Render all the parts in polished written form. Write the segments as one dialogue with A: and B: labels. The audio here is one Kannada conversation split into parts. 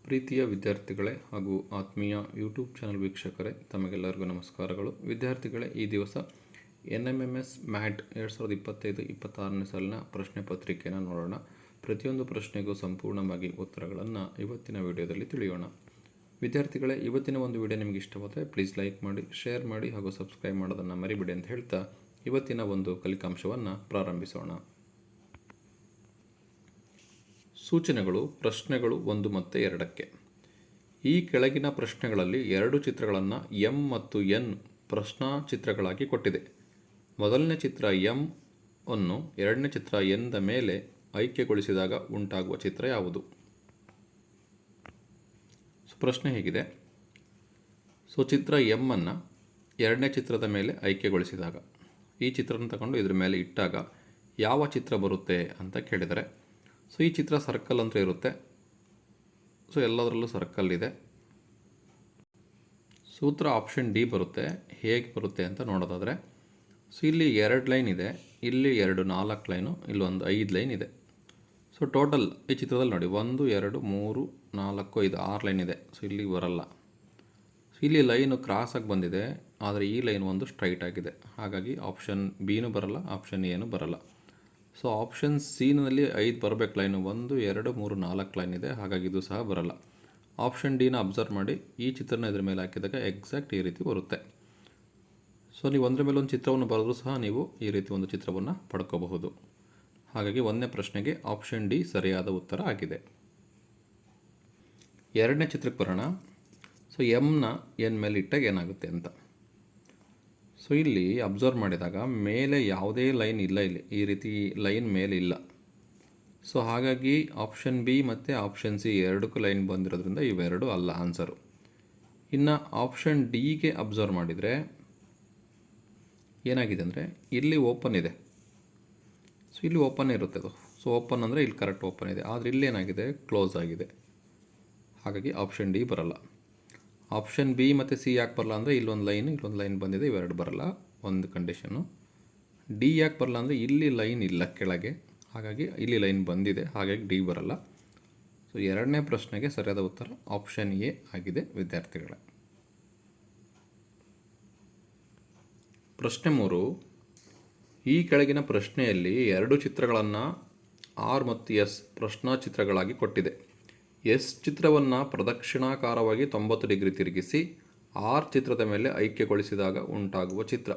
A: ಪ್ರೀತಿಯ ವಿದ್ಯಾರ್ಥಿಗಳೇ ಹಾಗೂ ಆತ್ಮೀಯ ಯೂಟ್ಯೂಬ್ ಚಾನಲ್ ವೀಕ್ಷಕರೇ, ತಮಗೆಲ್ಲರಿಗೂ ನಮಸ್ಕಾರಗಳು. ವಿದ್ಯಾರ್ಥಿಗಳೇ, ಈ ದಿವಸ NMMS ಮ್ಯಾಟ್ 2025-26ನೇ ಸಾಲಿನ ಪ್ರಶ್ನೆ ಪತ್ರಿಕೆಯನ್ನು ನೋಡೋಣ. ಪ್ರತಿಯೊಂದು ಪ್ರಶ್ನೆಗೂ ಸಂಪೂರ್ಣವಾಗಿ ಉತ್ತರಗಳನ್ನು ಇವತ್ತಿನ ವಿಡಿಯೋದಲ್ಲಿ ತಿಳಿಯೋಣ. ವಿದ್ಯಾರ್ಥಿಗಳೇ, ಇವತ್ತಿನ ಒಂದು ವಿಡಿಯೋ ನಿಮಗೆ ಇಷ್ಟವಾದರೆ ಪ್ಲೀಸ್ ಲೈಕ್ ಮಾಡಿ, ಶೇರ್ ಮಾಡಿ ಹಾಗೂ ಸಬ್ಸ್ಕ್ರೈಬ್ ಮಾಡೋದನ್ನು ಮರಿಬೇಡಿ ಅಂತ ಹೇಳ್ತಾ ಇವತ್ತಿನ ಒಂದು ಕಲಿಕಾಂಶವನ್ನು ಪ್ರಾರಂಭಿಸೋಣ. ಸೂಚನೆಗಳು. ಪ್ರಶ್ನೆಗಳು 1 ಮತ್ತು 2ಕ್ಕೆ. ಈ ಕೆಳಗಿನ ಪ್ರಶ್ನೆಗಳಲ್ಲಿ 2 ಚಿತ್ರಗಳನ್ನು M ಮತ್ತು N ಪ್ರಶ್ನಾ ಚಿತ್ರಗಳಾಗಿ ಕೊಟ್ಟಿದೆ. ಮೊದಲನೇ ಚಿತ್ರ M ಅನ್ನು ಎರಡನೇ ಚಿತ್ರ N ದ ಮೇಲೆ ಆಯ್ಕೆಗೊಳಿಸಿದಾಗ ಉಂಟಾಗುವ ಚಿತ್ರ ಯಾವುದು? ಪ್ರಶ್ನೆ ಹೀಗಿದೆ. ಚಿತ್ರ M ಅನ್ನು ಎರಡನೇ ಚಿತ್ರದ ಮೇಲೆ ಆಯ್ಕೆಗೊಳಿಸಿದಾಗ, ಈ ಚಿತ್ರನ ತಗೊಂಡು ಇದ್ರ ಮೇಲೆ ಇಟ್ಟಾಗ ಯಾವ ಚಿತ್ರ ಬರುತ್ತೆ ಅಂತ ಕೇಳಿದರೆ, ಈ ಚಿತ್ರ ಸರ್ಕಲ್ ಅಂತ ಇರುತ್ತೆ. ಎಲ್ಲದರಲ್ಲೂ ಸರ್ಕಲ್ ಇದೆ. ಸೂತ್ರ ಆಪ್ಷನ್ ಡಿ ಬರುತ್ತೆ. ಹೇಗೆ ಬರುತ್ತೆ ಅಂತ ನೋಡೋದಾದರೆ, ಇಲ್ಲಿ 2 ಲೈನ್ ಇದೆ, ಇಲ್ಲಿ 4 ಲೈನು, ಇಲ್ಲೊಂದು 5 ಲೈನ್ ಇದೆ. ಟೋಟಲ್ ಈ ಚಿತ್ರದಲ್ಲಿ ನೋಡಿ 1 2 3 4 5 6 ಲೈನ್ ಇದೆ. ಇಲ್ಲಿ ಬರಲ್ಲ. ಇಲ್ಲಿ ಲೈನು ಕ್ರಾಸಾಗಿ ಬಂದಿದೆ, ಆದರೆ ಈ ಲೈನ್ ಒಂದು ಸ್ಟ್ರೈಟ್ ಆಗಿದೆ. ಹಾಗಾಗಿ ಆಪ್ಷನ್ ಬಿನೂ ಬರಲ್ಲ, ಆಪ್ಷನ್ ಎನೂ ಬರಲ್ಲ. ಆಪ್ಷನ್ ಸಿನಲ್ಲಿ 5 ಬರಬೇಕು ಲೈನು. 1 2 3 4 ಲೈನ್ ಇದೆ, ಹಾಗಾಗಿ ಇದು ಸಹ ಬರಲ್ಲ. ಆಪ್ಷನ್ ಡಿನ ಅಬ್ಸರ್ವ್ ಮಾಡಿ, ಈ ಚಿತ್ರನ ಇದ್ರ ಮೇಲೆ ಹಾಕಿದಾಗ ಎಕ್ಸಾಕ್ಟ್ ಈ ರೀತಿ ಬರುತ್ತೆ. ನೀವು ಒಂದರ ಮೇಲೆ ಒಂದು ಚಿತ್ರವನ್ನು ಬರೆದರೂ ಸಹ ನೀವು ಈ ರೀತಿ ಒಂದು ಚಿತ್ರವನ್ನು ಪಡ್ಕೋಬಹುದು. ಹಾಗಾಗಿ 1ನೇ ಪ್ರಶ್ನೆಗೆ ಆಪ್ಷನ್ ಡಿ ಸರಿಯಾದ ಉತ್ತರ ಆಗಿದೆ. 2ನೇ ಚಿತ್ರಕ್ಕೆ ಬರೋಣ. ಎಮ್ನ ಎನ್ ಮೇಲೆ ಇಟ್ಟಾಗ ಏನಾಗುತ್ತೆ ಅಂತ. ಇಲ್ಲಿ ಅಬ್ಸರ್ವ್ ಮಾಡಿದಾಗ ಮೇಲೆ ಯಾವುದೇ ಲೈನ್ ಇಲ್ಲ, ಇಲ್ಲಿ ಈ ರೀತಿ ಲೈನ್ ಮೇಲೆ ಇಲ್ಲ. ಹಾಗಾಗಿ ಆಪ್ಷನ್ ಬಿ ಮತ್ತು ಆಪ್ಷನ್ ಸಿ ಎರಡಕ್ಕೂ ಲೈನ್ ಬಂದಿರೋದ್ರಿಂದ ಇವೆರಡು ಅಲ್ಲ ಆನ್ಸರು. ಇನ್ನು ಆಪ್ಷನ್ ಡಿಗೆ ಅಬ್ಸರ್ವ್ ಮಾಡಿದರೆ ಏನಾಗಿದೆ ಅಂದರೆ, ಇಲ್ಲಿ ಓಪನ್ ಇದೆ. ಇಲ್ಲಿ ಓಪನ್ ಇರುತ್ತೆ ಅದು. ಓಪನ್ ಅಂದರೆ ಇಲ್ಲಿ ಕರೆಕ್ಟ್ ಓಪನ್ ಇದೆ, ಆದರೆ ಇಲ್ಲಿ ಏನಾಗಿದೆ, ಕ್ಲೋಸ್ ಆಗಿದೆ. ಹಾಗಾಗಿ ಆಪ್ಷನ್ ಡಿ ಬರಲ್ಲ. ಆಪ್ಷನ್ ಬಿ ಮತ್ತು ಸಿ ಯಾಕೆ ಬರಲ್ಲ ಅಂದರೆ, ಇಲ್ಲೊಂದು ಲೈನ್ ಬಂದಿದೆ, ಇವೆರಡು ಬರಲ್ಲ. ಒಂದು ಕಂಡೀಷನ್ನು. ಡಿ ಯಾಕೆ ಬರಲ್ಲ ಅಂದರೆ, ಇಲ್ಲಿ ಲೈನ್ ಇಲ್ಲ ಕೆಳಗೆ, ಹಾಗಾಗಿ ಇಲ್ಲಿ ಲೈನ್ ಬಂದಿದೆ, ಹಾಗಾಗಿ ಡಿ ಬರಲ್ಲ. 2ನೇ ಪ್ರಶ್ನೆಗೆ ಸರಿಯಾದ ಉತ್ತರ ಆಪ್ಷನ್ ಎ ಆಗಿದೆ ವಿದ್ಯಾರ್ಥಿಗಳೇ. ಪ್ರಶ್ನೆ 3. ಈ ಕೆಳಗಿನ ಪ್ರಶ್ನೆಯಲ್ಲಿ 2 ಚಿತ್ರಗಳನ್ನು ಆರ್ ಮತ್ತು ಎಸ್ ಪ್ರಶ್ನಾ ಚಿತ್ರಗಳಾಗಿ ಕೊಟ್ಟಿದೆ. ಎಸ್ ಚಿತ್ರವನ್ನು ಪ್ರದಕ್ಷಿಣಾಕಾರವಾಗಿ 90 ಡಿಗ್ರಿ ತಿರುಗಿಸಿ ಆರ್ ಚಿತ್ರದ ಮೇಲೆ ಆಯ್ಕೆಗೊಳಿಸಿದಾಗ ಉಂಟಾಗುವ ಚಿತ್ರ.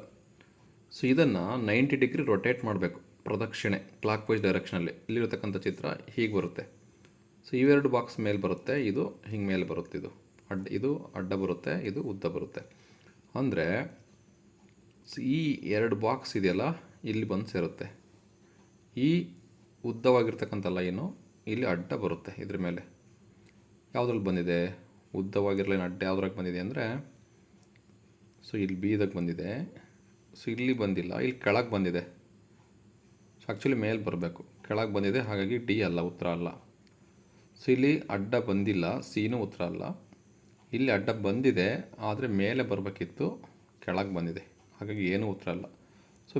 A: ಇದನ್ನು 90 ಡಿಗ್ರಿ ರೊಟೇಟ್ ಮಾಡಬೇಕು, ಪ್ರದಕ್ಷಿಣೆ ಕ್ಲಾಕ್ ವೈಸ್ ಡೈರೆಕ್ಷನಲ್ಲಿ. ಇಲ್ಲಿರತಕ್ಕಂಥ ಚಿತ್ರ ಹೀಗೆ ಬರುತ್ತೆ. ಇವೆರಡು ಬಾಕ್ಸ್ ಮೇಲೆ ಬರುತ್ತೆ, ಇದು ಹಿಂಗೆ ಮೇಲೆ ಬರುತ್ತೆ. ಇದು ಅಡ್ಡ ಬರುತ್ತೆ, ಇದು ಉದ್ದ ಬರುತ್ತೆ. ಅಂದರೆ ಈ 2 ಬಾಕ್ಸ್ ಇದೆಯಲ್ಲ, ಇಲ್ಲಿ ಬಂದು ಸೇರುತ್ತೆ. ಈ ಉದ್ದವಾಗಿರ್ತಕ್ಕಂಥ ಲೈನು ಇಲ್ಲಿ ಅಡ್ಡ ಬರುತ್ತೆ ಇದ್ರ ಮೇಲೆ. ಯಾವುದ್ರಲ್ಲಿ ಬಂದಿದೆ ಉದ್ದವಾಗಿರೋ ಲೈನ್ ಅಡ್ಡ ಯಾವುದ್ರಾಗ ಬಂದಿದೆ ಅಂದರೆ, ಇಲ್ಲಿ ಬಿದಾಗ ಬಂದಿದೆ. ಇಲ್ಲಿ ಬಂದಿಲ್ಲ, ಇಲ್ಲಿ ಕೆಳಗೆ ಬಂದಿದೆ. ಆ್ಯಕ್ಚುಲಿ ಮೇಲೆ ಬರಬೇಕು, ಕೆಳಗೆ ಬಂದಿದೆ, ಹಾಗಾಗಿ ಡಿ ಅಲ್ಲ, ಉತ್ತರ ಅಲ್ಲ. ಇಲ್ಲಿ ಅಡ್ಡ ಬಂದಿಲ್ಲ, ಸಿನೂ ಉತ್ತರ ಅಲ್ಲ. ಇಲ್ಲಿ ಅಡ್ಡ ಬಂದಿದೆ, ಆದರೆ ಮೇಲೆ ಬರಬೇಕಿತ್ತು, ಕೆಳಗೆ ಬಂದಿದೆ, ಹಾಗಾಗಿ ಏನೂ ಉತ್ತರ ಅಲ್ಲ.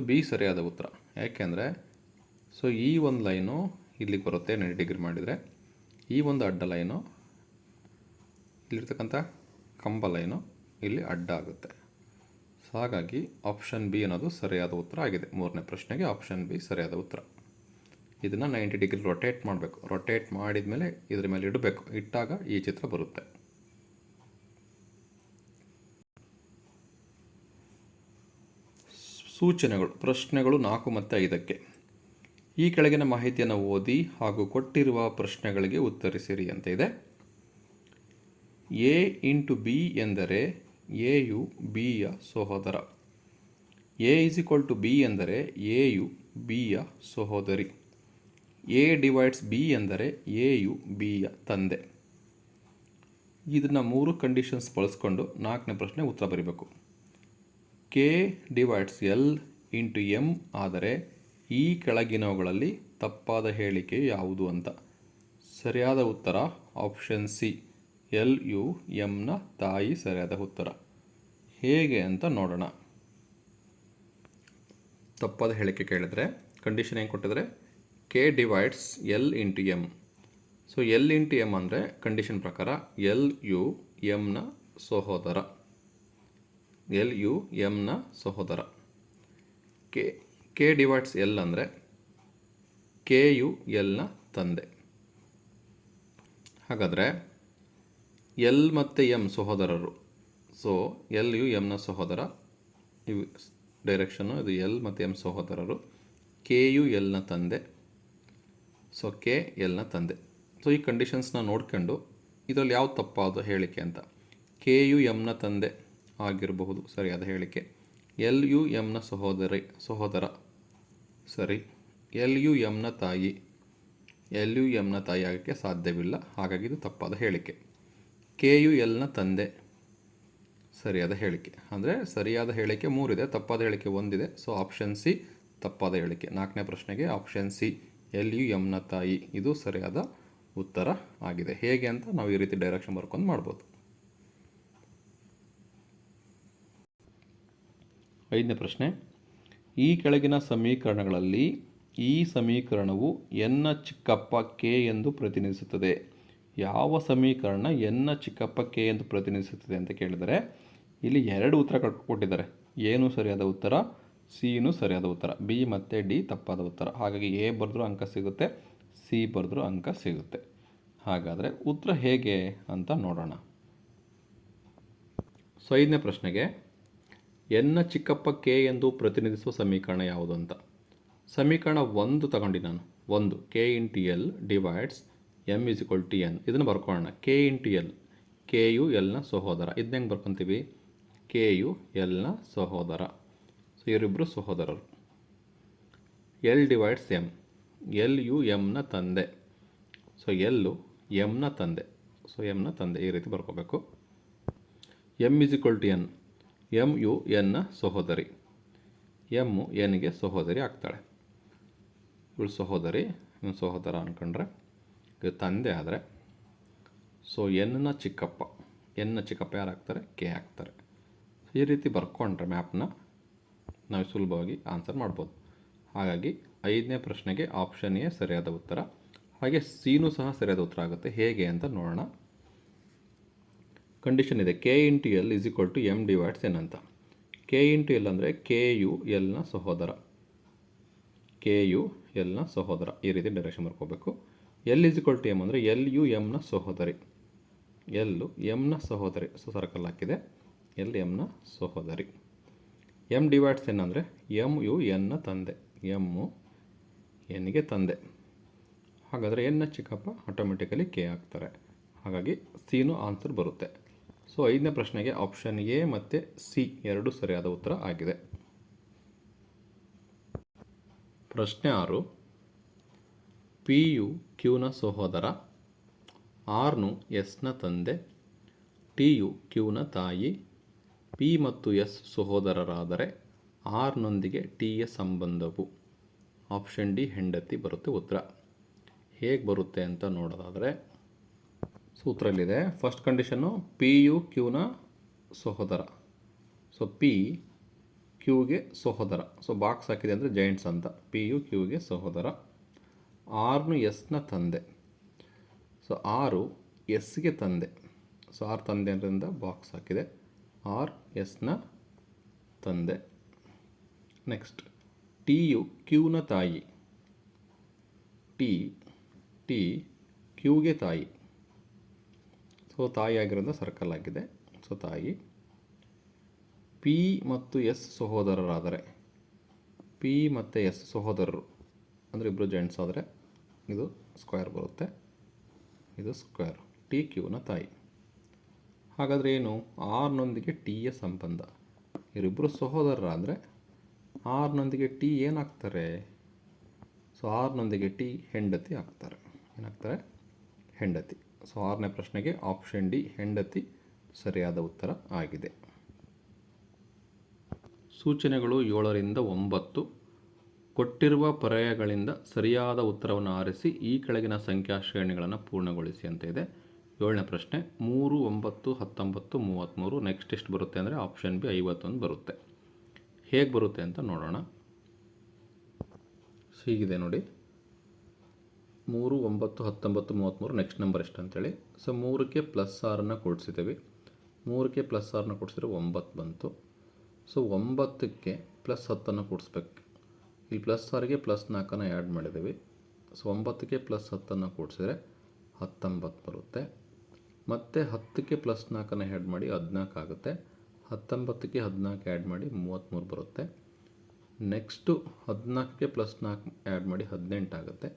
A: ಬಿ ಸರಿಯಾದ ಉತ್ತರ. ಯಾಕೆಂದರೆ ಈ ಒಂದು ಲೈನು ಇಲ್ಲಿಗೆ ಬರುತ್ತೆ 90 ಡಿಗ್ರಿ ಮಾಡಿದರೆ, ಈ ಒಂದು ಅಡ್ಡ ಲೈನು ಇಲ್ಲಿರ್ತಕ್ಕಂಥ ಕಂಬ ಲೈನು ಇಲ್ಲಿ ಅಡ್ಡ ಆಗುತ್ತೆ. ಹಾಗಾಗಿ ಆಪ್ಷನ್ ಬಿ ಅನ್ನೋದು ಸರಿಯಾದ ಉತ್ತರ ಆಗಿದೆ. 3ನೇ ಪ್ರಶ್ನೆಗೆ ಆಪ್ಷನ್ ಬಿ ಸರಿಯಾದ ಉತ್ತರ. ಇದನ್ನು 90 ಡಿಗ್ರಿ ರೊಟೇಟ್ ಮಾಡಬೇಕು. ರೊಟೇಟ್ ಮಾಡಿದ ಮೇಲೆ ಇದ್ರ ಮೇಲೆ ಇಡಬೇಕು, ಇಟ್ಟಾಗ ಈ ಚಿತ್ರ ಬರುತ್ತೆ. ಸೂಚನೆಗಳು. ಪ್ರಶ್ನೆಗಳು 4 ಮತ್ತು 5ಕ್ಕೆ. ಈ ಕೆಳಗಿನ ಮಾಹಿತಿಯನ್ನು ಓದಿ ಹಾಗೂ ಕೊಟ್ಟಿರುವ ಪ್ರಶ್ನೆಗಳಿಗೆ ಉತ್ತರಿಸಿರಿ ಅಂತ ಇದೆ. ಎ ಇಂಟು ಬಿ ಎಂದರೆ ಎಯು ಬಿಯ ಸಹೋದರ. ಎ = ಬಿ ಎಂದರೆ ಎಯು ಬಿಯ ಸಹೋದರಿ. ಎ ಡಿವೈಡ್ಸ್ ಬಿ ಎಂದರೆ ಎಯು ಬಿಯ ತಂದೆ. ಇದನ್ನು 3 ಕಂಡೀಷನ್ಸ್ ಬಳಸ್ಕೊಂಡು 4ನೇ ಪ್ರಶ್ನೆ ಉತ್ತರ ಬರೀಬೇಕು. K divides L into M ಆದರೆ ಈ ಕೆಳಗಿನವುಗಳಲ್ಲಿ ತಪ್ಪಾದ ಹೇಳಿಕೆ ಯಾವುದು ಅಂತ. ಸರಿಯಾದ ಉತ್ತರ ಆಪ್ಷನ್ ಸಿ, ಎಲ್ ಯು ಎಮ್ನ ತಾಯಿ ಸರಿಯಾದ ಉತ್ತರ. ಹೇಗೆ ಅಂತ ನೋಡೋಣ. ತಪ್ಪಾದ ಹೇಳಿಕೆ ಕೇಳಿದರೆ ಕಂಡೀಷನ್ ಏನು ಕೊಟ್ಟಿದ್ರೆ, K divides L into M. So L into M ಅಂದರೆ ಕಂಡೀಷನ್ ಪ್ರಕಾರ ಎಲ್ ಯು ಎಮ್ನ ಸಹೋದರ. ಎಲ್ ಯು ಎಮ್ನ ಸಹೋದರ. ಕೆ ಕೆ ಡಿವೈಡ್ಸ್ ಎಲ್ ಅಂದರೆ ಕೆ ಯು ಎಲ್ನ ತಂದೆ. ಹಾಗಾದರೆ ಎಲ್ ಮತ್ತು ಎಮ್ ಸಹೋದರರು. ಸೊ ಎಲ್ ಯು ಎಮ್ನ ಸಹೋದರ, ಇವು ಡೈರೆಕ್ಷನ್ನು, ಇದು ಎಲ್ ಮತ್ತು ಎಮ್ ಸಹೋದರರು. ಕೆ ಯು ಎಲ್ನ ತಂದೆ. ಸೊ ಕೆ ಎಲ್ನ ತಂದೆ. ಸೊ ಈ ಕಂಡೀಷನ್ಸ್ನ ನೋಡ್ಕೊಂಡು ಇದರಲ್ಲಿ ಯಾವ ತಪ್ಪಾದ ಹೇಳಿಕೆ ಅಂತ. ಕೆ ಯು ಎಮ್ನ ತಂದೆ ಆಗಿರಬಹುದು ಸರಿಯಾದ ಹೇಳಿಕೆ. ಎಲ್ ಯು ಎಮ್ನ ಸಹೋದರ ಸರಿ. ಎಲ್ ಯು ಎಮ್ನ ತಾಯಿ. ಎಲ್ ಯು ಎಮ್ನ ತಾಯಿ ಆಗೋಕ್ಕೆ ಸಾಧ್ಯವಿಲ್ಲ, ಹಾಗಾಗಿ ಇದು ತಪ್ಪಾದ ಹೇಳಿಕೆ. ಕೆ ಯು ಎಲ್ನ ತಂದೆ ಸರಿಯಾದ ಹೇಳಿಕೆ. ಅಂದರೆ ಸರಿಯಾದ ಹೇಳಿಕೆ 3 ಇದೆ, ತಪ್ಪಾದ ಹೇಳಿಕೆ 1 ಇದೆ. ಸೊ ಆಪ್ಷನ್ ಸಿ ತಪ್ಪಾದ ಹೇಳಿಕೆ. 4ನೇ ಪ್ರಶ್ನೆಗೆ ಆಪ್ಷನ್ ಸಿ ಎಲ್ ಯು ಎಮ್ನ ತಾಯಿ ಇದು ಸರಿಯಾದ ಉತ್ತರ ಆಗಿದೆ. ಹೇಗೆ ಅಂತ ನಾವು ಈ ರೀತಿ ಡೈರೆಕ್ಷನ್ ಬರ್ಕೊಂಡು ಮಾಡ್ಬೋದು. 5ನೇ ಪ್ರಶ್ನೆ, ಈ ಕೆಳಗಿನ ಸಮೀಕರಣಗಳಲ್ಲಿ ಈ ಸಮೀಕರಣವು ಎನ್ನ ಚಿಕ್ಕಪ್ಪ ಕೆ ಎಂದು ಪ್ರತಿನಿಧಿಸುತ್ತದೆ. ಯಾವ ಸಮೀಕರಣ ಎನ್ನ ಚಿಕ್ಕಪ್ಪ ಕೆ ಎಂದು ಪ್ರತಿನಿಧಿಸುತ್ತದೆ ಅಂತ ಕೇಳಿದರೆ ಇಲ್ಲಿ 2 ಉತ್ತರ ಕೊಟ್ಟಿದ್ದಾರೆ. ಏನು ಸರಿಯಾದ ಉತ್ತರ, ಸಿನೂ ಸರಿಯಾದ ಉತ್ತರ, ಬಿ ಮತ್ತು ಡಿ ತಪ್ಪಾದ ಉತ್ತರ. ಹಾಗಾಗಿ ಎ ಬರೆದ್ರೂ ಅಂಕ ಸಿಗುತ್ತೆ, ಸಿ ಬರೆದ್ರೂ ಅಂಕ ಸಿಗುತ್ತೆ. ಹಾಗಾದರೆ ಉತ್ತರ ಹೇಗೆ ಅಂತ ನೋಡೋಣ. ಸೊ 5ನೇ ಪ್ರಶ್ನೆಗೆ ಎನ್ನ ಚಿಕ್ಕಪ್ಪ ಕೆ ಎಂದು ಪ್ರತಿನಿಧಿಸುವ ಸಮೀಕರಣ ಯಾವುದು ಅಂತ. ಸಮೀಕರಣ 1 ತಗೊಂಡು ನಾನು 1 K into L divides M is equal to N. ಇದನ್ನು ಬರ್ಕೊಳ್ಳೋಣ. ಕೆ ಇಂಟು ಎಲ್, ಕೆ ಯು ಎಲ್ನ ಸಹೋದರ. ಇದನ್ನ ಹೆಂಗೆ ಬರ್ಕೊತೀವಿ, ಕೆ ಯು ಎಲ್ನ ಸಹೋದರ. ಸೊ ಇವರಿಬ್ಬರು ಸಹೋದರರು. ಎಲ್ ಡಿವೈಡ್ಸ್ ಎಮ್, ಎಲ್ ಯು ಎಮ್ನ ತಂದೆ. ಸೊ ಎಲ್ಲು ಎಮ್ನ ತಂದೆ. ಸೊ ಎಮ್ನ ತಂದೆ ಈ ರೀತಿ ಬರ್ಕೋಬೇಕು. M is equal to N, M ಯು ಎನ್ನ ಸಹೋದರಿ. ಎಮ್ಮು ಎನ್ಗೆ ಸಹೋದರಿ ಆಗ್ತಾಳೆ. ಇವಳು ಸಹೋದರಿ, ಇವನು ಸಹೋದರ ಅಂದ್ಕೊಂಡ್ರೆ ಇದು ತಂದೆ ಆದರೆ ಸೊ ಎನ್ನ ಚಿಕ್ಕಪ್ಪ. ಎನ್ನ ಚಿಕ್ಕಪ್ಪ ಯಾರು ಆಗ್ತಾರೆ, ಕೆ ಆಗ್ತಾರೆ. ಈ ರೀತಿ ಬರ್ಕೊಂಡ್ರೆ ಮ್ಯಾಪ್ನ ನಾವು ಸುಲಭವಾಗಿ ಆನ್ಸರ್ ಮಾಡ್ಬೋದು. ಹಾಗಾಗಿ 5ನೇ ಪ್ರಶ್ನೆಗೆ ಆಪ್ಷನ್ ಎ ಸರಿಯಾದ ಉತ್ತರ. ಹಾಗೆ ಸಿನೂ ಸಹ ಸರಿಯಾದ ಉತ್ತರ ಆಗುತ್ತೆ. ಹೇಗೆ ಅಂತ ನೋಡೋಣ. ಕಂಡೀಷನ್ ಇದೆ K into L is equal to M divides N ಅಂತ. ಕೆ ಇಂಟು ಎಲ್ ಅಂದರೆ ಕೆ ಯು ಎಲ್ನ ಸಹೋದರ. ಕೆ ಯು ಎಲ್ನ ಸಹೋದರ ಈ ರೀತಿ ಡೈರೆಕ್ಷನ್ ಬರ್ಕೋಬೇಕು. L is equal to M ಅಂದರೆ ಎಲ್ ಯು ಎಮ್ನ ಸಹೋದರಿ. ಎಲ್ಲು ಎಮ್ನ ಸಹೋದರಿ. ಸೊ ಸರ್ಕಲ್ ಹಾಕಿದೆ. ಎಲ್ ಎಮ್ನ ಸಹೋದರಿ. ಎಮ್ ಡಿವೈಡ್ಸ್ ಎನ್ ಅಂದರೆ ಎಮ್ ಯು ಎನ್ನ ತಂದೆ. ಎಮ್ಮು ಎನ್ಗೆ ತಂದೆ. ಹಾಗಾದರೆ ಎನ್ನ ಚಿಕ್ಕಪ್ಪ ಆಟೋಮೆಟಿಕಲಿ ಕೆ ಆಗ್ತಾರೆ. ಹಾಗಾಗಿ ಸಿನೂ ಆನ್ಸರ್ ಬರುತ್ತೆ. ಸೊ 5ನೇ ಪ್ರಶ್ನೆಗೆ ಆಪ್ಷನ್ ಎ ಮತ್ತು ಸಿ 2 ಸರಿಯಾದ ಉತ್ತರ ಆಗಿದೆ. ಪ್ರಶ್ನೆ 6, ಪಿ ಯು ಕ್ಯೂನ ಸಹೋದರ, ಆರ್ನು ಎಸ್ನ ತಂದೆ, ಟಿ ಯು ಕ್ಯೂನ ತಾಯಿ, ಪಿ ಮತ್ತು ಎಸ್ ಸಹೋದರರಾದರೆ ಆರ್ನೊಂದಿಗೆ ಟಿಯ ಸಂಬಂಧವು. ಆಪ್ಷನ್ ಡಿ ಹೆಂಡತಿ ಬರುತ್ತೆ ಉತ್ತರ. ಹೇಗೆ ಬರುತ್ತೆ ಅಂತ ನೋಡೋದಾದರೆ ಸೂತ್ರಲ್ಲಿದೆ. ಫಸ್ಟ್ ಕಂಡೀಷನ್ನು ಪಿ ಯು ಕ್ಯೂನ ಸಹೋದರ. ಸೊ ಪಿ ಕ್ಯೂಗೆ ಸಹೋದರ. ಸೊ ಬಾಕ್ಸ್ ಹಾಕಿದೆ ಅಂದರೆ ಜೈಂಟ್ಸ್ ಅಂತ. ಪಿ ಯು ಕ್ಯೂಗೆ ಸಹೋದರ. ಆರ್ನು ಎಸ್ನ ತಂದೆ. ಸೊ ಆರು ಎಸ್ಗೆ ತಂದೆ. ಸೊ ಆರ್ ತಂದೆ ಅದರಿಂದ ಬಾಕ್ಸ್ ಹಾಕಿದೆ. ಆರ್ ಎಸ್ನ ತಂದೆ. ನೆಕ್ಸ್ಟ್ ಟಿ ಯು ಕ್ಯೂನ ತಾಯಿ. ಟಿ ಕ್ಯೂಗೆ ತಾಯಿ. ಸೊ ತಾಯಿ ಆಗಿರೋದ್ರಿಂದ ಸರ್ಕಲ್ ಆಗಿದೆ. ಸೊ ತಾಯಿ. ಪಿ ಮತ್ತು ಎಸ್ ಸಹೋದರರಾದರೆ, ಪಿ ಮತ್ತು ಎಸ್ ಸಹೋದರರು ಅಂದರೆ ಇಬ್ಬರು ಜೆಂಟ್ಸ್ ಆದರೆ ಇದು ಸ್ಕ್ವೇರ್ ಬರುತ್ತೆ, ಇದು ಸ್ಕ್ವೇರ್. ಟಿ ಕ್ಯೂನ ತಾಯಿ. ಹಾಗಾದರೆ ಏನು, ಆರ್ನೊಂದಿಗೆ ಟಿಯ ಸಂಬಂಧ. ಇವರಿಬ್ಬರು ಸಹೋದರರಾದರೆ ಆರ್ನೊಂದಿಗೆ ಟಿ ಏನಾಗ್ತಾರೆ, ಸೊ ಆರ್ನೊಂದಿಗೆ ಟಿ ಹೆಂಡತಿ ಆಗ್ತಾರೆ. ಏನಾಗ್ತಾರೆ, ಹೆಂಡತಿ. ಸೊ 6ನೇ ಪ್ರಶ್ನೆಗೆ ಆಪ್ಷನ್ ಡಿ ಹೆಂಡತಿ ಸರಿಯಾದ ಉತ್ತರ ಆಗಿದೆ. ಸೂಚನೆಗಳು 7ರಿಂದ 9. ಕೊಟ್ಟಿರುವ ಪರ್ಯಾಯಗಳಿಂದ ಸರಿಯಾದ ಉತ್ತರವನ್ನು ಆರಿಸಿ ಈ ಕೆಳಗಿನ ಸಂಖ್ಯಾ ಶ್ರೇಣಿಗಳನ್ನು ಪೂರ್ಣಗೊಳಿಸಿ ಅಂತ ಇದೆ. 7ನೇ ಪ್ರಶ್ನೆ 3, 9, 19, 33. ನೆಕ್ಸ್ಟ್ ಎಷ್ಟು ಬರುತ್ತೆ ಅಂದರೆ ಆಪ್ಷನ್ ಬಿ 51 ಬರುತ್ತೆ. ಹೇಗೆ ಬರುತ್ತೆ ಅಂತ ನೋಡೋಣ. ಹೀಗಿದೆ ನೋಡಿ. 3, 9, 19, 33 ನೆಕ್ಸ್ಟ್ ನಂಬರ್ ಎಷ್ಟು ಅಂತೇಳಿ. ಸೊ 3ಕ್ಕೆ +6ನ್ನು ಕೂಡಿಸಿದ್ದೀವಿ. 3ಕ್ಕೆ +6ನ್ನು ಕೂಡಿಸಿದ್ರೆ 9 ಬಂತು. ಸೊ 9ಕ್ಕೆ +10ನ್ನು ಕೂಡಿಸ್ಬೇಕು. ಇಲ್ಲಿ +6ಗೆ +4ನ್ನು ಆ್ಯಡ್ ಮಾಡಿದ್ದೀವಿ. ಸೊ 9ಕ್ಕೆ +10ನ್ನು ಕೂಡಿಸಿದ್ರೆ 19 ಬರುತ್ತೆ. ಮತ್ತು 10ಕ್ಕೆ +4ನ್ನು ಆ್ಯಡ್ ಮಾಡಿ 14 ಆಗುತ್ತೆ. 19ಕ್ಕೆ 14 ಆ್ಯಡ್ ಮಾಡಿ 33 ಬರುತ್ತೆ. ನೆಕ್ಸ್ಟು 14ಕ್ಕೆ +4 ಆ್ಯಡ್ ಮಾಡಿ 18 ಆಗುತ್ತೆ.